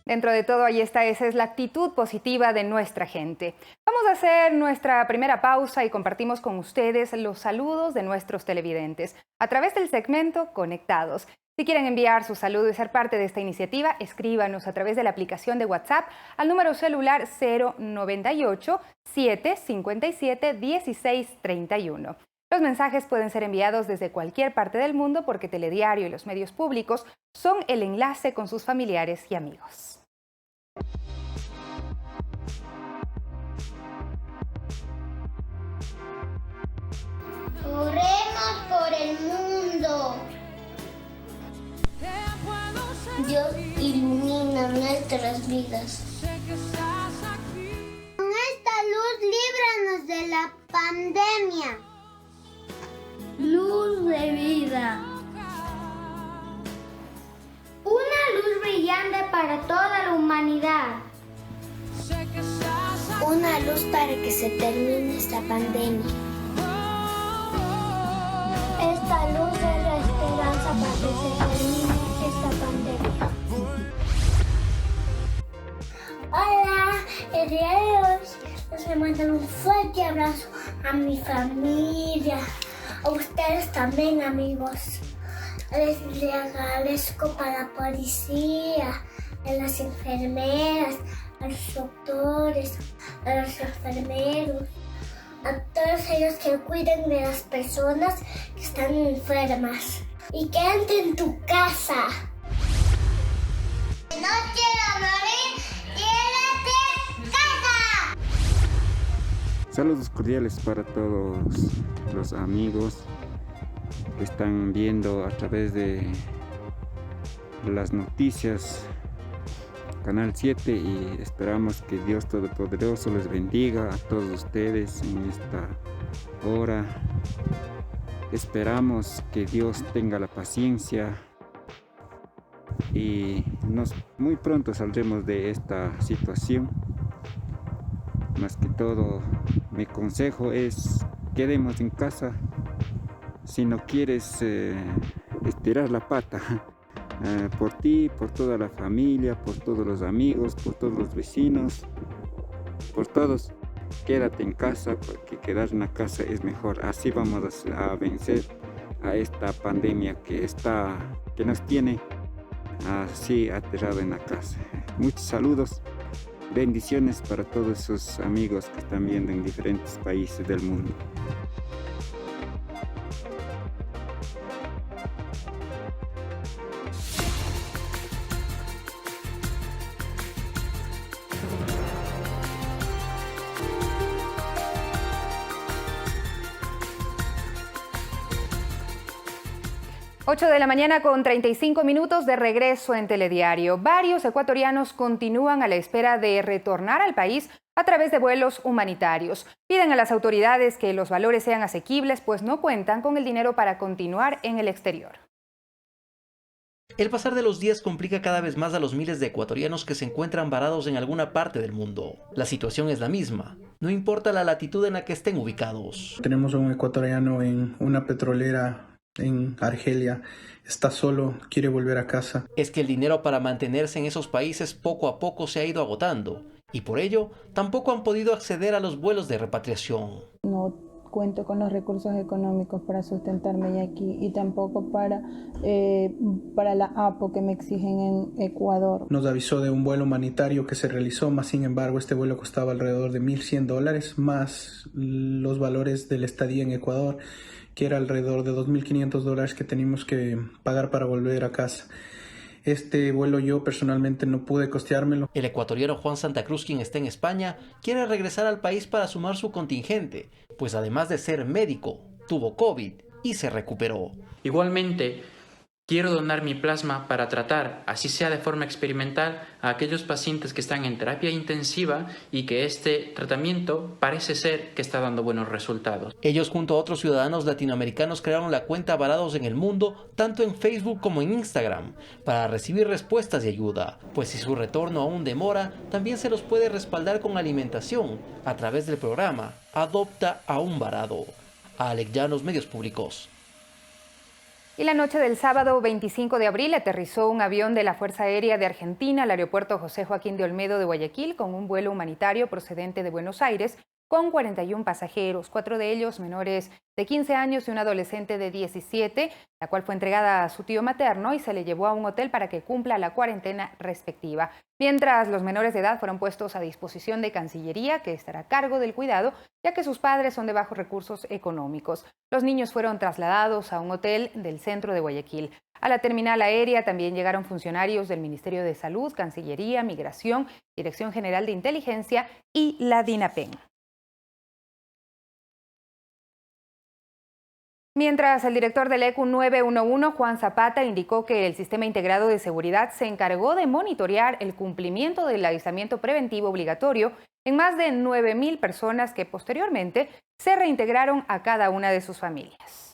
Dentro de todo, ahí está, esa es la actitud positiva de nuestra gente. Vamos a hacer nuestra primera pausa y compartimos con ustedes los saludos de nuestros televidentes a través del segmento Conectados. Si quieren enviar su saludo y ser parte de esta iniciativa, escríbanos a través de la aplicación de WhatsApp al número celular 098 757 1631. Los mensajes pueden ser enviados desde cualquier parte del mundo porque Telediario y los medios públicos son el enlace con sus familiares y amigos. Oremos por el mundo. Dios ilumina nuestras vidas. Con esta luz líbranos de la pandemia. Luz de vida. Una luz brillante para toda la humanidad. Una luz para que se termine esta pandemia. Esta luz es la esperanza para que se termine esta pandemia. Hola, el día de hoy les voy a mandar un fuerte abrazo a mi familia, a ustedes también, amigos. Les agradezco para la policía, a las enfermeras, a los doctores, a los enfermeros, a todos ellos que cuiden de las personas que están enfermas. Y quédate en tu casa. No quiero morir, quédate en casa. Saludos cordiales para todos los amigos que están viendo a través de las noticias Canal 7 y esperamos que Dios Todopoderoso les bendiga a todos ustedes en esta hora. Esperamos que Dios tenga la paciencia y muy pronto saldremos de esta situación. Más que todo, mi consejo es quedemos en casa. Si no quieres estirar la pata, por ti, por toda la familia, por todos los amigos, por todos los vecinos, por todos, quédate en casa porque quedar en la casa es mejor. Así vamos a vencer a esta pandemia que nos tiene así aterrado en la casa. Muchos saludos, bendiciones para todos esos amigos que están viendo en diferentes países del mundo. Ocho de la mañana con 35 minutos de regreso en Telediario. Varios ecuatorianos continúan a la espera de retornar al país a través de vuelos humanitarios. Piden a las autoridades que los valores sean asequibles, pues no cuentan con el dinero para continuar en el exterior. El pasar de los días complica cada vez más a los miles de ecuatorianos que se encuentran varados en alguna parte del mundo. La situación es la misma, no importa la latitud en la que estén ubicados. Tenemos a un ecuatoriano en una petrolera en Argelia, está solo, quiere volver a casa. Es que el dinero para mantenerse en esos países poco a poco se ha ido agotando y por ello tampoco han podido acceder a los vuelos de repatriación. No cuento con los recursos económicos para sustentarme aquí y tampoco para la APO que me exigen en Ecuador. Nos avisó de un vuelo humanitario que se realizó, más sin embargo este vuelo costaba alrededor de $1.100 más los valores de la estadía en Ecuador, que era alrededor de $2.500 que teníamos que pagar para volver a casa. Este vuelo yo personalmente no pude costeármelo. El ecuatoriano Juan Santa Cruz, quien está en España, quiere regresar al país para sumar su contingente, pues además de ser médico, tuvo COVID y se recuperó. Igualmente, quiero donar mi plasma para tratar, así sea de forma experimental, a aquellos pacientes que están en terapia intensiva y que este tratamiento parece ser que está dando buenos resultados. Ellos junto a otros ciudadanos latinoamericanos crearon la cuenta Varados en el Mundo, tanto en Facebook como en Instagram, para recibir respuestas y ayuda, pues si su retorno aún demora, también se los puede respaldar con alimentación a través del programa Adopta a un Varado. Alex Llanos, Medios Públicos. Y la noche del sábado 25 de abril aterrizó un avión de la Fuerza Aérea de Argentina al aeropuerto José Joaquín de Olmedo de Guayaquil con un vuelo humanitario procedente de Buenos Aires con 41 pasajeros, 4 de ellos menores de 15 años y un adolescente de 17, la cual fue entregada a su tío materno y se le llevó a un hotel para que cumpla la cuarentena respectiva. Mientras los menores de edad fueron puestos a disposición de Cancillería, que estará a cargo del cuidado, ya que sus padres son de bajos recursos económicos. Los niños fueron trasladados a un hotel del centro de Guayaquil. A la terminal aérea también llegaron funcionarios del Ministerio de Salud, Cancillería, Migración, Dirección General de Inteligencia y la DINAPEN. Mientras el director del ECU 911, Juan Zapata, indicó que el Sistema Integrado de Seguridad se encargó de monitorear el cumplimiento del aislamiento preventivo obligatorio en más de 9.000 personas que posteriormente se reintegraron a cada una de sus familias.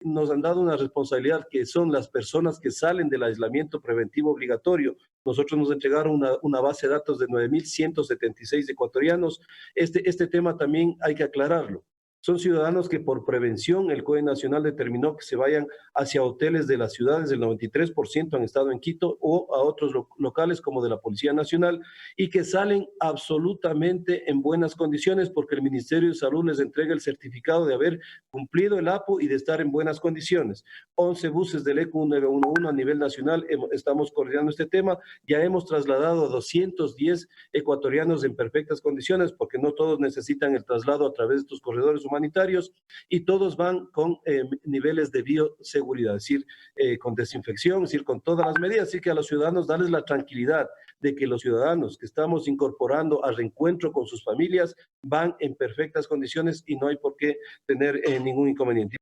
Nos han dado una responsabilidad que son las personas que salen del aislamiento preventivo obligatorio. Nosotros nos entregaron una base de datos de 9.176 ecuatorianos. Este tema también hay que aclararlo. Son ciudadanos que por prevención el COE Nacional determinó que se vayan hacia hoteles de las ciudades, el 93% han estado en Quito, o a otros locales como de la Policía Nacional, y que salen absolutamente en buenas condiciones porque el Ministerio de Salud les entrega el certificado de haber cumplido el APO y de estar en buenas condiciones. 11 buses del ECU 911 a nivel nacional, estamos coordinando este tema, ya hemos trasladado a 210 ecuatorianos en perfectas condiciones porque no todos necesitan el traslado a través de estos corredores humanitarios y todos van con niveles de bioseguridad, es decir, con desinfección, es decir, con todas las medidas. Así que a los ciudadanos darles la tranquilidad de que los ciudadanos que estamos incorporando al reencuentro con sus familias van en perfectas condiciones y no hay por qué tener ningún inconveniente.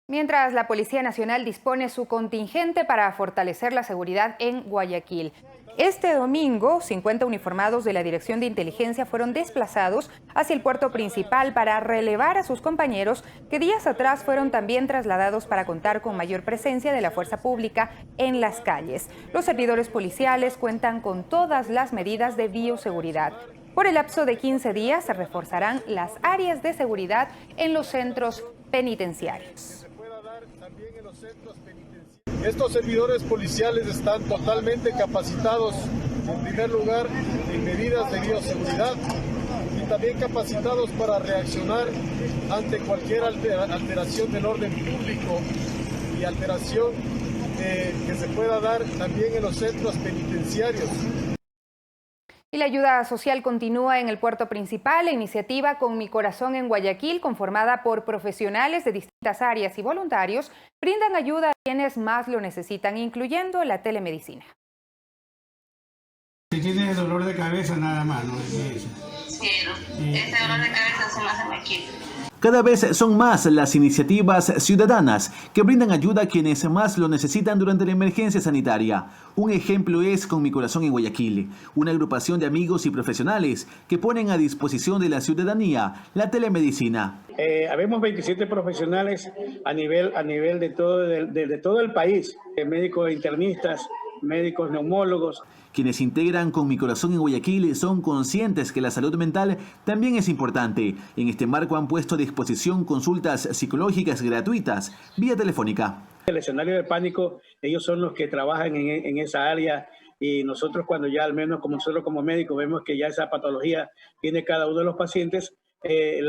Mientras la Policía Nacional dispone su contingente para fortalecer la seguridad en Guayaquil. Este domingo, 50 uniformados de la Dirección de Inteligencia fueron desplazados hacia el puerto principal para relevar a sus compañeros que días atrás fueron también trasladados para contar con mayor presencia de la fuerza pública en las calles. Los servidores policiales cuentan con todas las medidas de bioseguridad. Por el lapso de 15 días se reforzarán las áreas de seguridad en los centros penitenciarios. Estos servidores policiales están totalmente capacitados, en primer lugar, en medidas de bioseguridad y también capacitados para reaccionar ante cualquier alteración del orden público y alteración que se pueda dar también en los centros penitenciarios. Y la ayuda social continúa en el puerto principal. La iniciativa Con Mi Corazón en Guayaquil, conformada por profesionales de distintas áreas y voluntarios, brindan ayuda a quienes más lo necesitan, incluyendo la telemedicina. Si tienes dolor de cabeza, nada más, no es eso. cielo. Ese dolor de cabeza se me quita. Cada vez son más las iniciativas ciudadanas que brindan ayuda a quienes más lo necesitan durante la emergencia sanitaria. Un ejemplo es Con Mi Corazón en Guayaquil, una agrupación de amigos y profesionales que ponen a disposición de la ciudadanía la telemedicina. Habemos 27 profesionales a nivel de todo el país, médicos internistas, médicos neumólogos. Quienes integran Con Mi Corazón en Guayaquil son conscientes que la salud mental también es importante. En este marco han puesto a disposición consultas psicológicas gratuitas vía telefónica. El escenario de pánico, ellos son los que trabajan en esa área, y nosotros cuando ya al menos como nosotros como médicos vemos que ya esa patología tiene cada uno de los pacientes, le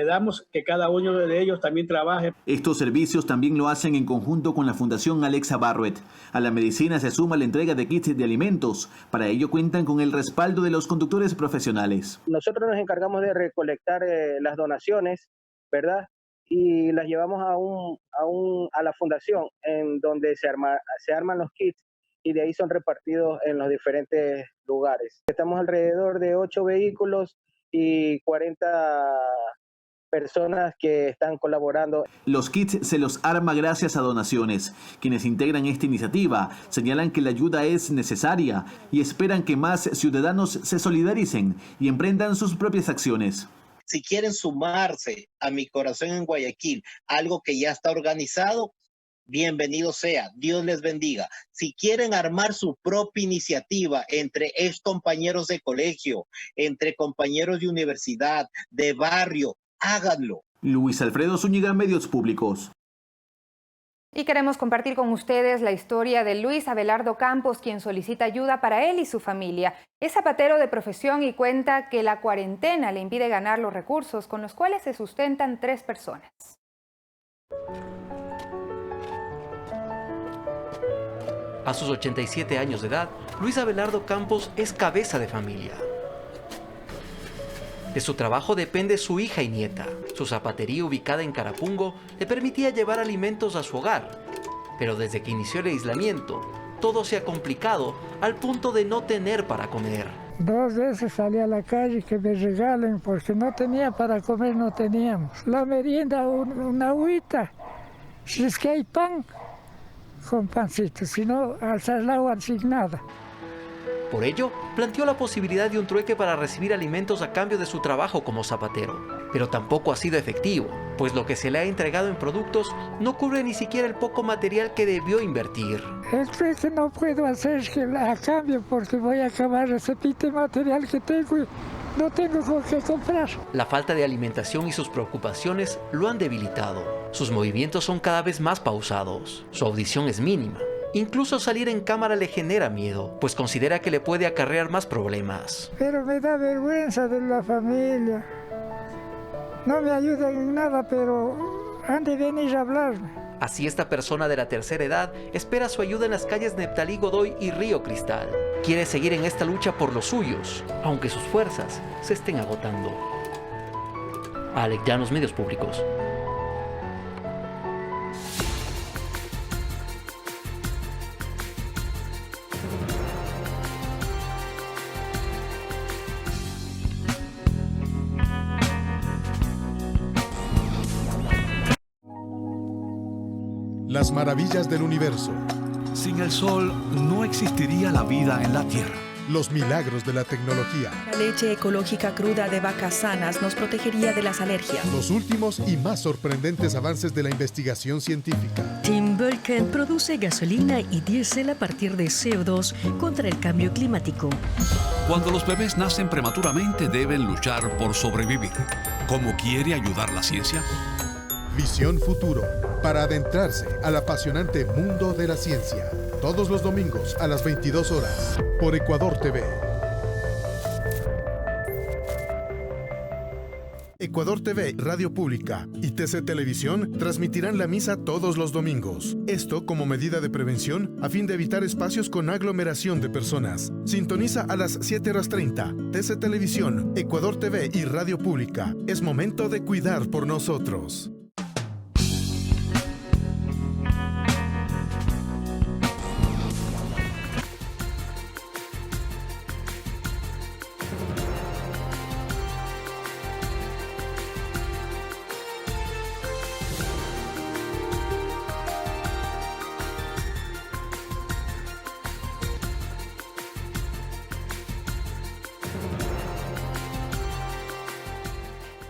damos que cada uno de ellos también trabaje. Estos servicios también lo hacen en conjunto con la Fundación Alexa Barrett. A la medicina se suma la entrega de kits de alimentos. Para ello cuentan con el respaldo de los conductores profesionales. Nosotros nos encargamos de recolectar las donaciones, ¿verdad? Y las llevamos a la fundación, en donde se arman los kits, y de ahí son repartidos en los diferentes lugares. Estamos alrededor de 8 vehículos y 40 personas que están colaborando. Los kits se los arma gracias a donaciones. Quienes integran esta iniciativa señalan que la ayuda es necesaria y esperan que más ciudadanos se solidaricen y emprendan sus propias acciones. Si quieren sumarse a Mi Corazón en Guayaquil, algo que ya está organizado, bienvenido sea, Dios les bendiga. Si quieren armar su propia iniciativa entre ex compañeros de colegio, entre compañeros de universidad, de barrio, háganlo. Luis Alfredo Zúñiga, Medios Públicos. Y queremos compartir con ustedes la historia de Luis Abelardo Campos, quien solicita ayuda para él y su familia. Es zapatero de profesión y cuenta que la cuarentena le impide ganar los recursos con los cuales se sustentan 3 personas. A sus 87 años de edad, Luis Abelardo Campos es cabeza de familia. De su trabajo depende su hija y nieta. Su zapatería, ubicada en Carapungo, le permitía llevar alimentos a su hogar. Pero desde que inició el aislamiento, todo se ha complicado al punto de no tener para comer. 2 veces salí a la calle que me regalen porque no tenía para comer, no teníamos. La merienda, una agüita, si es que hay pan, con pancito, si no, alzar el agua sin nada. Por ello, planteó la posibilidad de un trueque para recibir alimentos a cambio de su trabajo como zapatero. Pero tampoco ha sido efectivo, pues lo que se le ha entregado en productos no cubre ni siquiera el poco material que debió invertir. El trueque no puedo hacer a cambio porque voy a acabar ese pite material que tengo y no tengo con qué comprar. La falta de alimentación y sus preocupaciones lo han debilitado. Sus movimientos son cada vez más pausados. Su audición es mínima. Incluso salir en cámara le genera miedo, pues considera que le puede acarrear más problemas. Pero me da vergüenza de la familia. No me ayudan en nada, pero han de venir a hablarme. Así esta persona de la tercera edad espera su ayuda en las calles Neptalí Godoy y Río Cristal. Quiere seguir en esta lucha por los suyos, aunque sus fuerzas se estén agotando. Alex Llanos, Medios Públicos. Las maravillas del universo. Sin el sol no existiría la vida en la Tierra. Los milagros de la tecnología. La leche ecológica cruda de vacas sanas nos protegería de las alergias. Los últimos y más sorprendentes avances de la investigación científica. Tim Vulcan produce gasolina y diésel a partir de CO2 contra el cambio climático. Cuando los bebés nacen prematuramente deben luchar por sobrevivir. ¿Cómo quiere ayudar la ciencia? Visión Futuro, para adentrarse al apasionante mundo de la ciencia. Todos los domingos a las 22 horas, por Ecuador TV. Ecuador TV, Radio Pública y TC Televisión transmitirán la misa todos los domingos. Esto como medida de prevención a fin de evitar espacios con aglomeración de personas. Sintoniza a las 7:30. TC Televisión, Ecuador TV y Radio Pública. Es momento de cuidar por nosotros.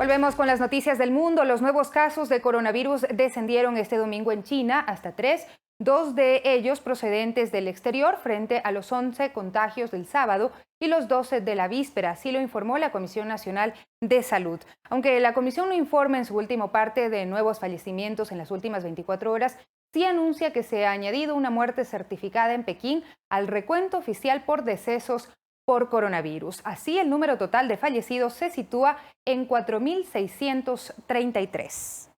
Volvemos con las noticias del mundo. Los nuevos casos de coronavirus descendieron este domingo en China hasta 3, 2 de ellos procedentes del exterior frente a los 11 contagios del sábado y los 12 de la víspera, así lo informó la Comisión Nacional de Salud. Aunque la comisión no informa en su último parte de nuevos fallecimientos en las últimas 24 horas, sí anuncia que se ha añadido una muerte certificada en Pekín al recuento oficial por decesos por coronavirus. Así, el número total de fallecidos se sitúa en 4.633.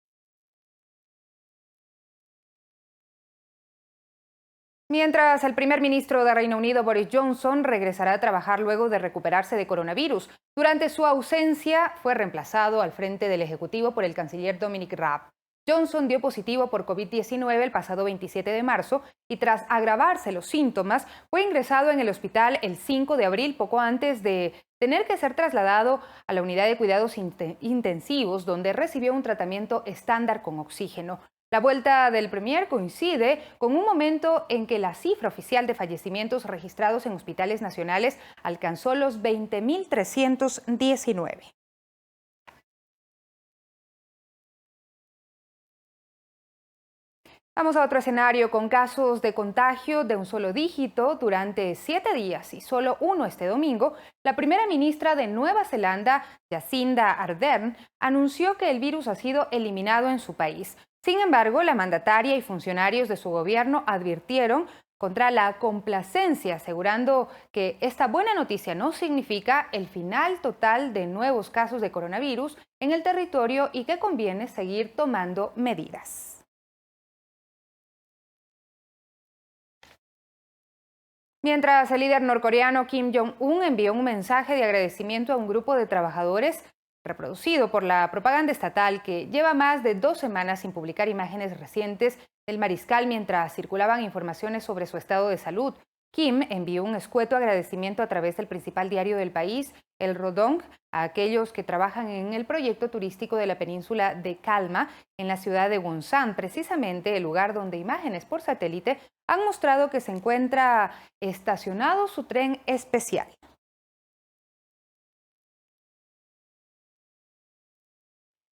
Mientras, el primer ministro de Reino Unido, Boris Johnson, regresará a trabajar luego de recuperarse de coronavirus. Durante su ausencia, fue reemplazado al frente del Ejecutivo por el canciller Dominic Raab. Johnson dio positivo por COVID-19 el pasado 27 de marzo y tras agravarse los síntomas, fue ingresado en el hospital el 5 de abril, poco antes de tener que ser trasladado a la unidad de cuidados intensivos, donde recibió un tratamiento estándar con oxígeno. La vuelta del premier coincide con un momento en que la cifra oficial de fallecimientos registrados en hospitales nacionales alcanzó los 20.319. Vamos a otro escenario con casos de contagio de un solo dígito durante 7 días y solo uno este domingo. La primera ministra de Nueva Zelanda, Jacinda Ardern, anunció que el virus ha sido eliminado en su país. Sin embargo, la mandataria y funcionarios de su gobierno advirtieron contra la complacencia, asegurando que esta buena noticia no significa el final total de nuevos casos de coronavirus en el territorio y que conviene seguir tomando medidas. Mientras, el líder norcoreano Kim Jong-un envió un mensaje de agradecimiento a un grupo de trabajadores reproducido por la propaganda estatal que lleva más de 2 semanas sin publicar imágenes recientes del mariscal mientras circulaban informaciones sobre su estado de salud. Kim envió un escueto agradecimiento a través del principal diario del país, el Rodong, a aquellos que trabajan en el proyecto turístico de la península de Kalma, en la ciudad de Wonsan, precisamente el lugar donde imágenes por satélite han mostrado que se encuentra estacionado su tren especial.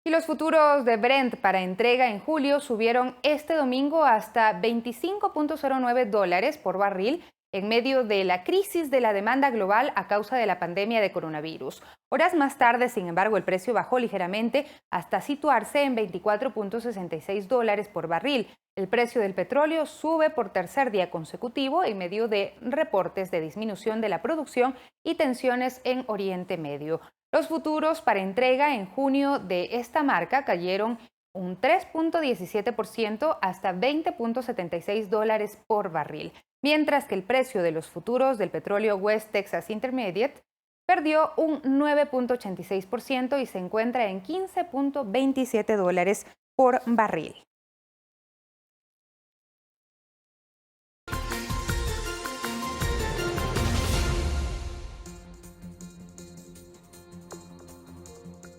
Y los futuros de Brent para entrega en julio subieron este domingo hasta $25.09 por barril en medio de la crisis de la demanda global a causa de la pandemia de coronavirus. Horas más tarde, sin embargo, el precio bajó ligeramente hasta situarse en $24.66 por barril. El precio del petróleo sube por tercer día consecutivo en medio de reportes de disminución de la producción y tensiones en Oriente Medio. Los futuros para entrega en junio de esta marca cayeron un 3.17% hasta $20.76 por barril, mientras que el precio de los futuros del petróleo West Texas Intermediate perdió un 9.86% y se encuentra en $15.27 por barril.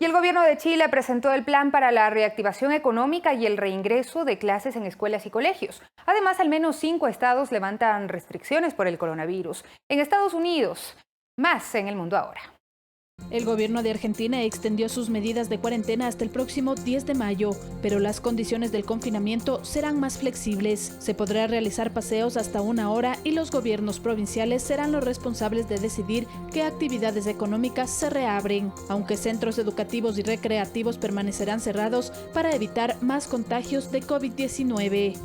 Y el gobierno de Chile presentó el plan para la reactivación económica y el reingreso de clases en escuelas y colegios. Además, al menos 5 estados levantan restricciones por el coronavirus. En Estados Unidos, más en El Mundo Ahora. El gobierno de Argentina extendió sus medidas de cuarentena hasta el próximo 10 de mayo, pero las condiciones del confinamiento serán más flexibles. Se podrá realizar paseos hasta 1 hora y los gobiernos provinciales serán los responsables de decidir qué actividades económicas se reabren, aunque centros educativos y recreativos permanecerán cerrados para evitar más contagios de COVID-19.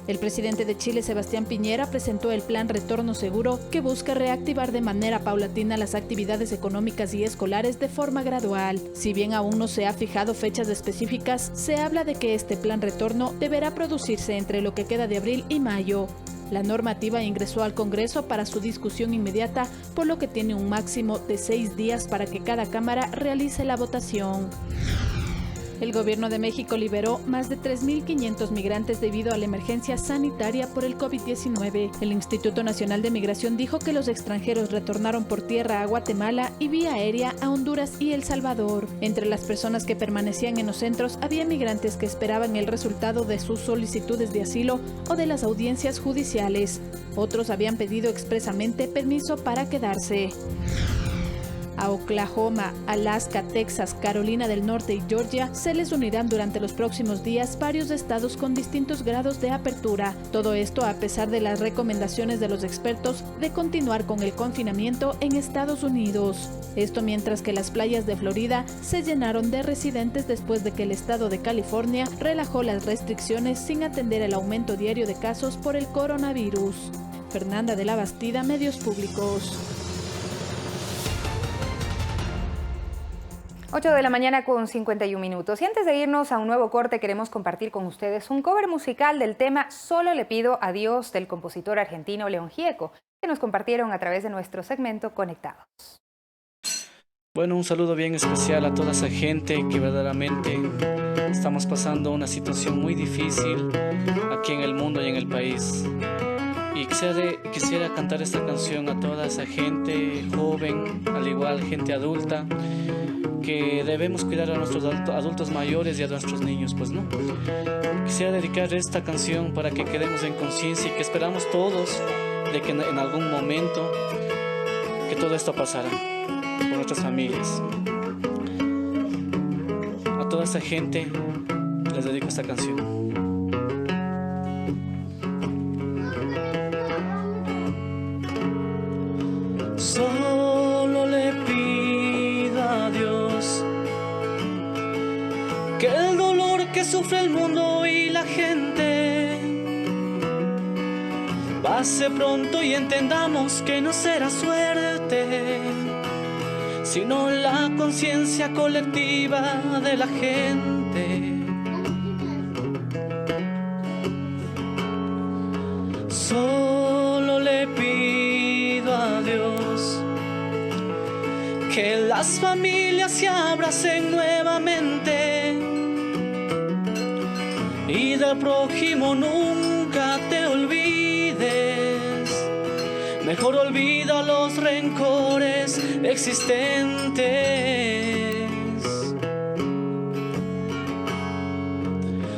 El presidente de Chile, Sebastián Piñera, presentó el Plan Retorno Seguro, que busca reactivar de manera paulatina las actividades económicas y escolares de forma gradual. Si bien aún no se ha fijado fechas específicas, se habla de que este plan retorno deberá producirse entre lo que queda de abril y mayo. La normativa ingresó al Congreso para su discusión inmediata, por lo que tiene un máximo de 6 días para que cada Cámara realice la votación. El gobierno de México liberó más de 3.500 migrantes debido a la emergencia sanitaria por el COVID-19. El Instituto Nacional de Migración dijo que los extranjeros retornaron por tierra a Guatemala y vía aérea a Honduras y El Salvador. Entre las personas que permanecían en los centros había migrantes que esperaban el resultado de sus solicitudes de asilo o de las audiencias judiciales. Otros habían pedido expresamente permiso para quedarse. A Oklahoma, Alaska, Texas, Carolina del Norte y Georgia se les unirán durante los próximos días varios estados con distintos grados de apertura. Todo esto a pesar de las recomendaciones de los expertos de continuar con el confinamiento en Estados Unidos. Esto mientras que las playas de Florida se llenaron de residentes después de que el estado de California relajó las restricciones sin atender el aumento diario de casos por el coronavirus. Fernanda de la Bastida, Medios Públicos. 8 de la mañana con 51 minutos. Y antes de irnos a un nuevo corte, queremos compartir con ustedes un cover musical del tema Solo le pido a Dios del compositor argentino León Gieco, que nos compartieron a través de nuestro segmento Conectados. Bueno, un saludo bien especial a toda esa gente que verdaderamente estamos pasando una situación muy difícil aquí en el mundo y en el país. Y quisiera cantar esta canción a toda esa gente joven, al igual gente adulta, que debemos cuidar a nuestros adultos mayores y a nuestros niños, pues no. Quisiera dedicar esta canción para que quedemos en conciencia y que esperamos todos de que en algún momento que todo esto pasará por nuestras familias. A toda esa gente les dedico esta canción. Solo le pido a Dios que el dolor que sufre el mundo y la gente pase pronto y entendamos que no será suerte, sino la conciencia colectiva de la gente. Solo le pido a Dios que las familias se abracen nuevamente y del prójimo nunca te olvides. Mejor olvida los rencores existentes.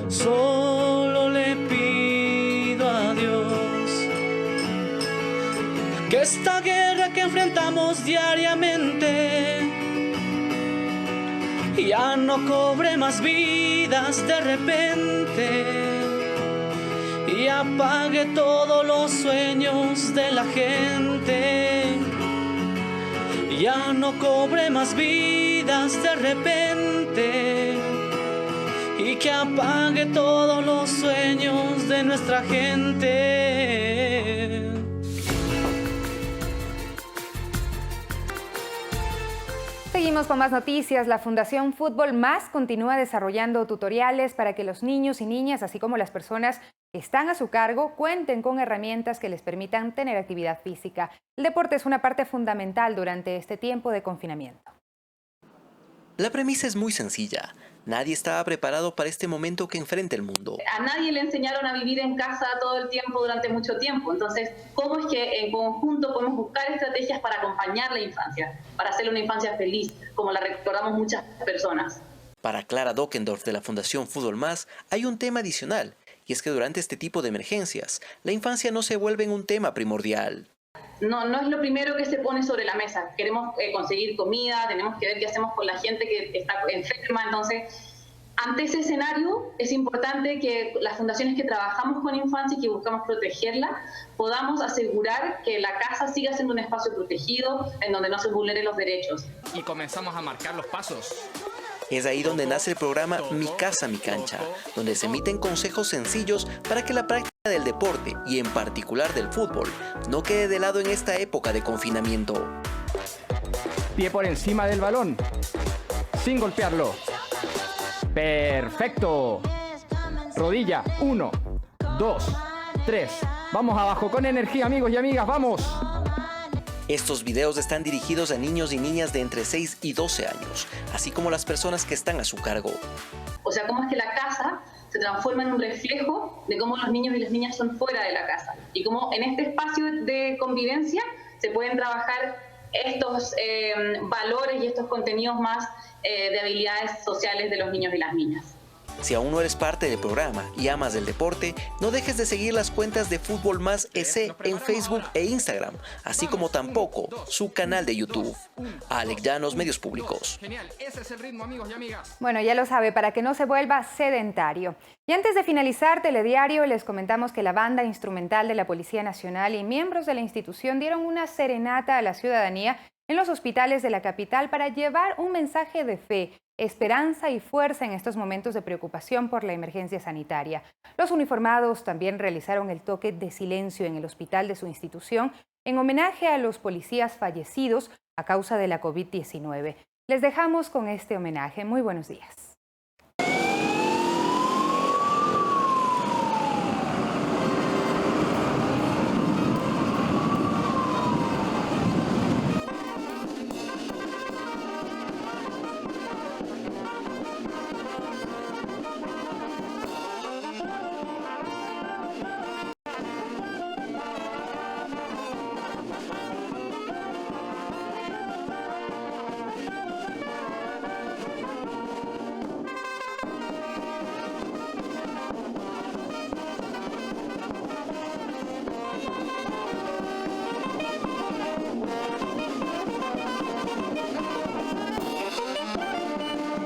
Solo le pido a Dios que esta guerra que enfrentamos diariamente ya no cobre más vidas de repente y apague todos los sueños de la gente. Ya no cobre más vidas de repente y que apague todos los sueños de nuestra gente. Seguimos con más noticias. La Fundación Fútbol Más continúa desarrollando tutoriales para que los niños y niñas, así como las personas que están a su cargo, cuenten con herramientas que les permitan tener actividad física. El deporte es una parte fundamental durante este tiempo de confinamiento. La premisa es muy sencilla. Nadie estaba preparado para este momento que enfrenta el mundo. A nadie le enseñaron a vivir en casa todo el tiempo durante mucho tiempo. Entonces, ¿cómo es que en conjunto podemos buscar estrategias para acompañar la infancia, para hacerle una infancia feliz, como la recordamos muchas personas? Para Clara Dockendorf de la Fundación Fútbol Más hay un tema adicional, y es que durante este tipo de emergencias, la infancia no se vuelve un tema primordial. No es lo primero que se pone sobre la mesa. Queremos conseguir comida, tenemos que ver qué hacemos con la gente que está enferma. Entonces, ante ese escenario, es importante que las fundaciones que trabajamos con infancia y que buscamos protegerla, podamos asegurar que la casa siga siendo un espacio protegido, en donde no se vulneren los derechos. Y comenzamos a marcar los pasos. Es ahí donde nace el programa Mi Casa, Mi Cancha, donde se emiten consejos sencillos para que la práctica del deporte, y en particular del fútbol, no quede de lado en esta época de confinamiento. Pie por encima del balón, sin golpearlo. ¡Perfecto! Rodilla, 1, 2, 3. Vamos abajo con energía, amigos y amigas, ¡vamos! Estos videos están dirigidos a niños y niñas de entre 6 y 12 años, así como las personas que están a su cargo. O sea, cómo es que la casa se transforma en un reflejo de cómo los niños y las niñas son fuera de la casa. Y cómo en este espacio de convivencia se pueden trabajar estos valores y estos contenidos más de habilidades sociales de los niños y las niñas. Si aún no eres parte del programa y amas del deporte, no dejes de seguir las cuentas de Fútbol Más EC en Facebook e Instagram, así como tampoco su canal de YouTube. Alex Llanos, Medios Públicos. Genial, ese es el ritmo, amigos y amigas. Bueno, ya lo sabe, para que no se vuelva sedentario. Y antes de finalizar Telediario, les comentamos que la banda instrumental de la Policía Nacional y miembros de la institución dieron una serenata a la ciudadanía en los hospitales de la capital para llevar un mensaje de fe, esperanza y fuerza en estos momentos de preocupación por la emergencia sanitaria. Los uniformados también realizaron el toque de silencio en el hospital de su institución en homenaje a los policías fallecidos a causa de la COVID-19. Les dejamos con este homenaje. Muy buenos días.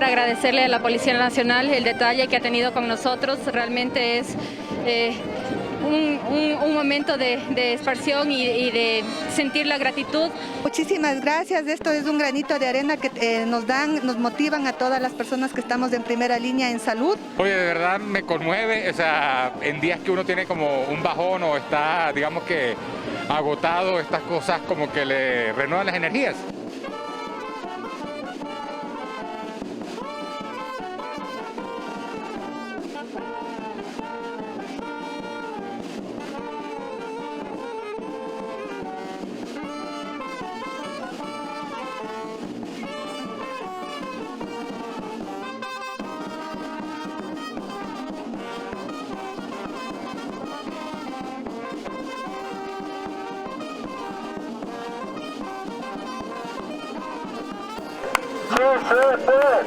Agradecerle a la Policía Nacional el detalle que ha tenido con nosotros. Realmente es un momento de esparción y de sentir la gratitud. Muchísimas gracias. Esto es un granito de arena que nos motivan a todas las personas que estamos en primera línea en salud. Oye, de verdad me conmueve, o sea, en días que uno tiene como un bajón o está, digamos que agotado, estas cosas como que le renuevan las energías. ¡Sí se puede!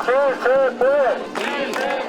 ¡Sí se puede! ¡Sí se puede!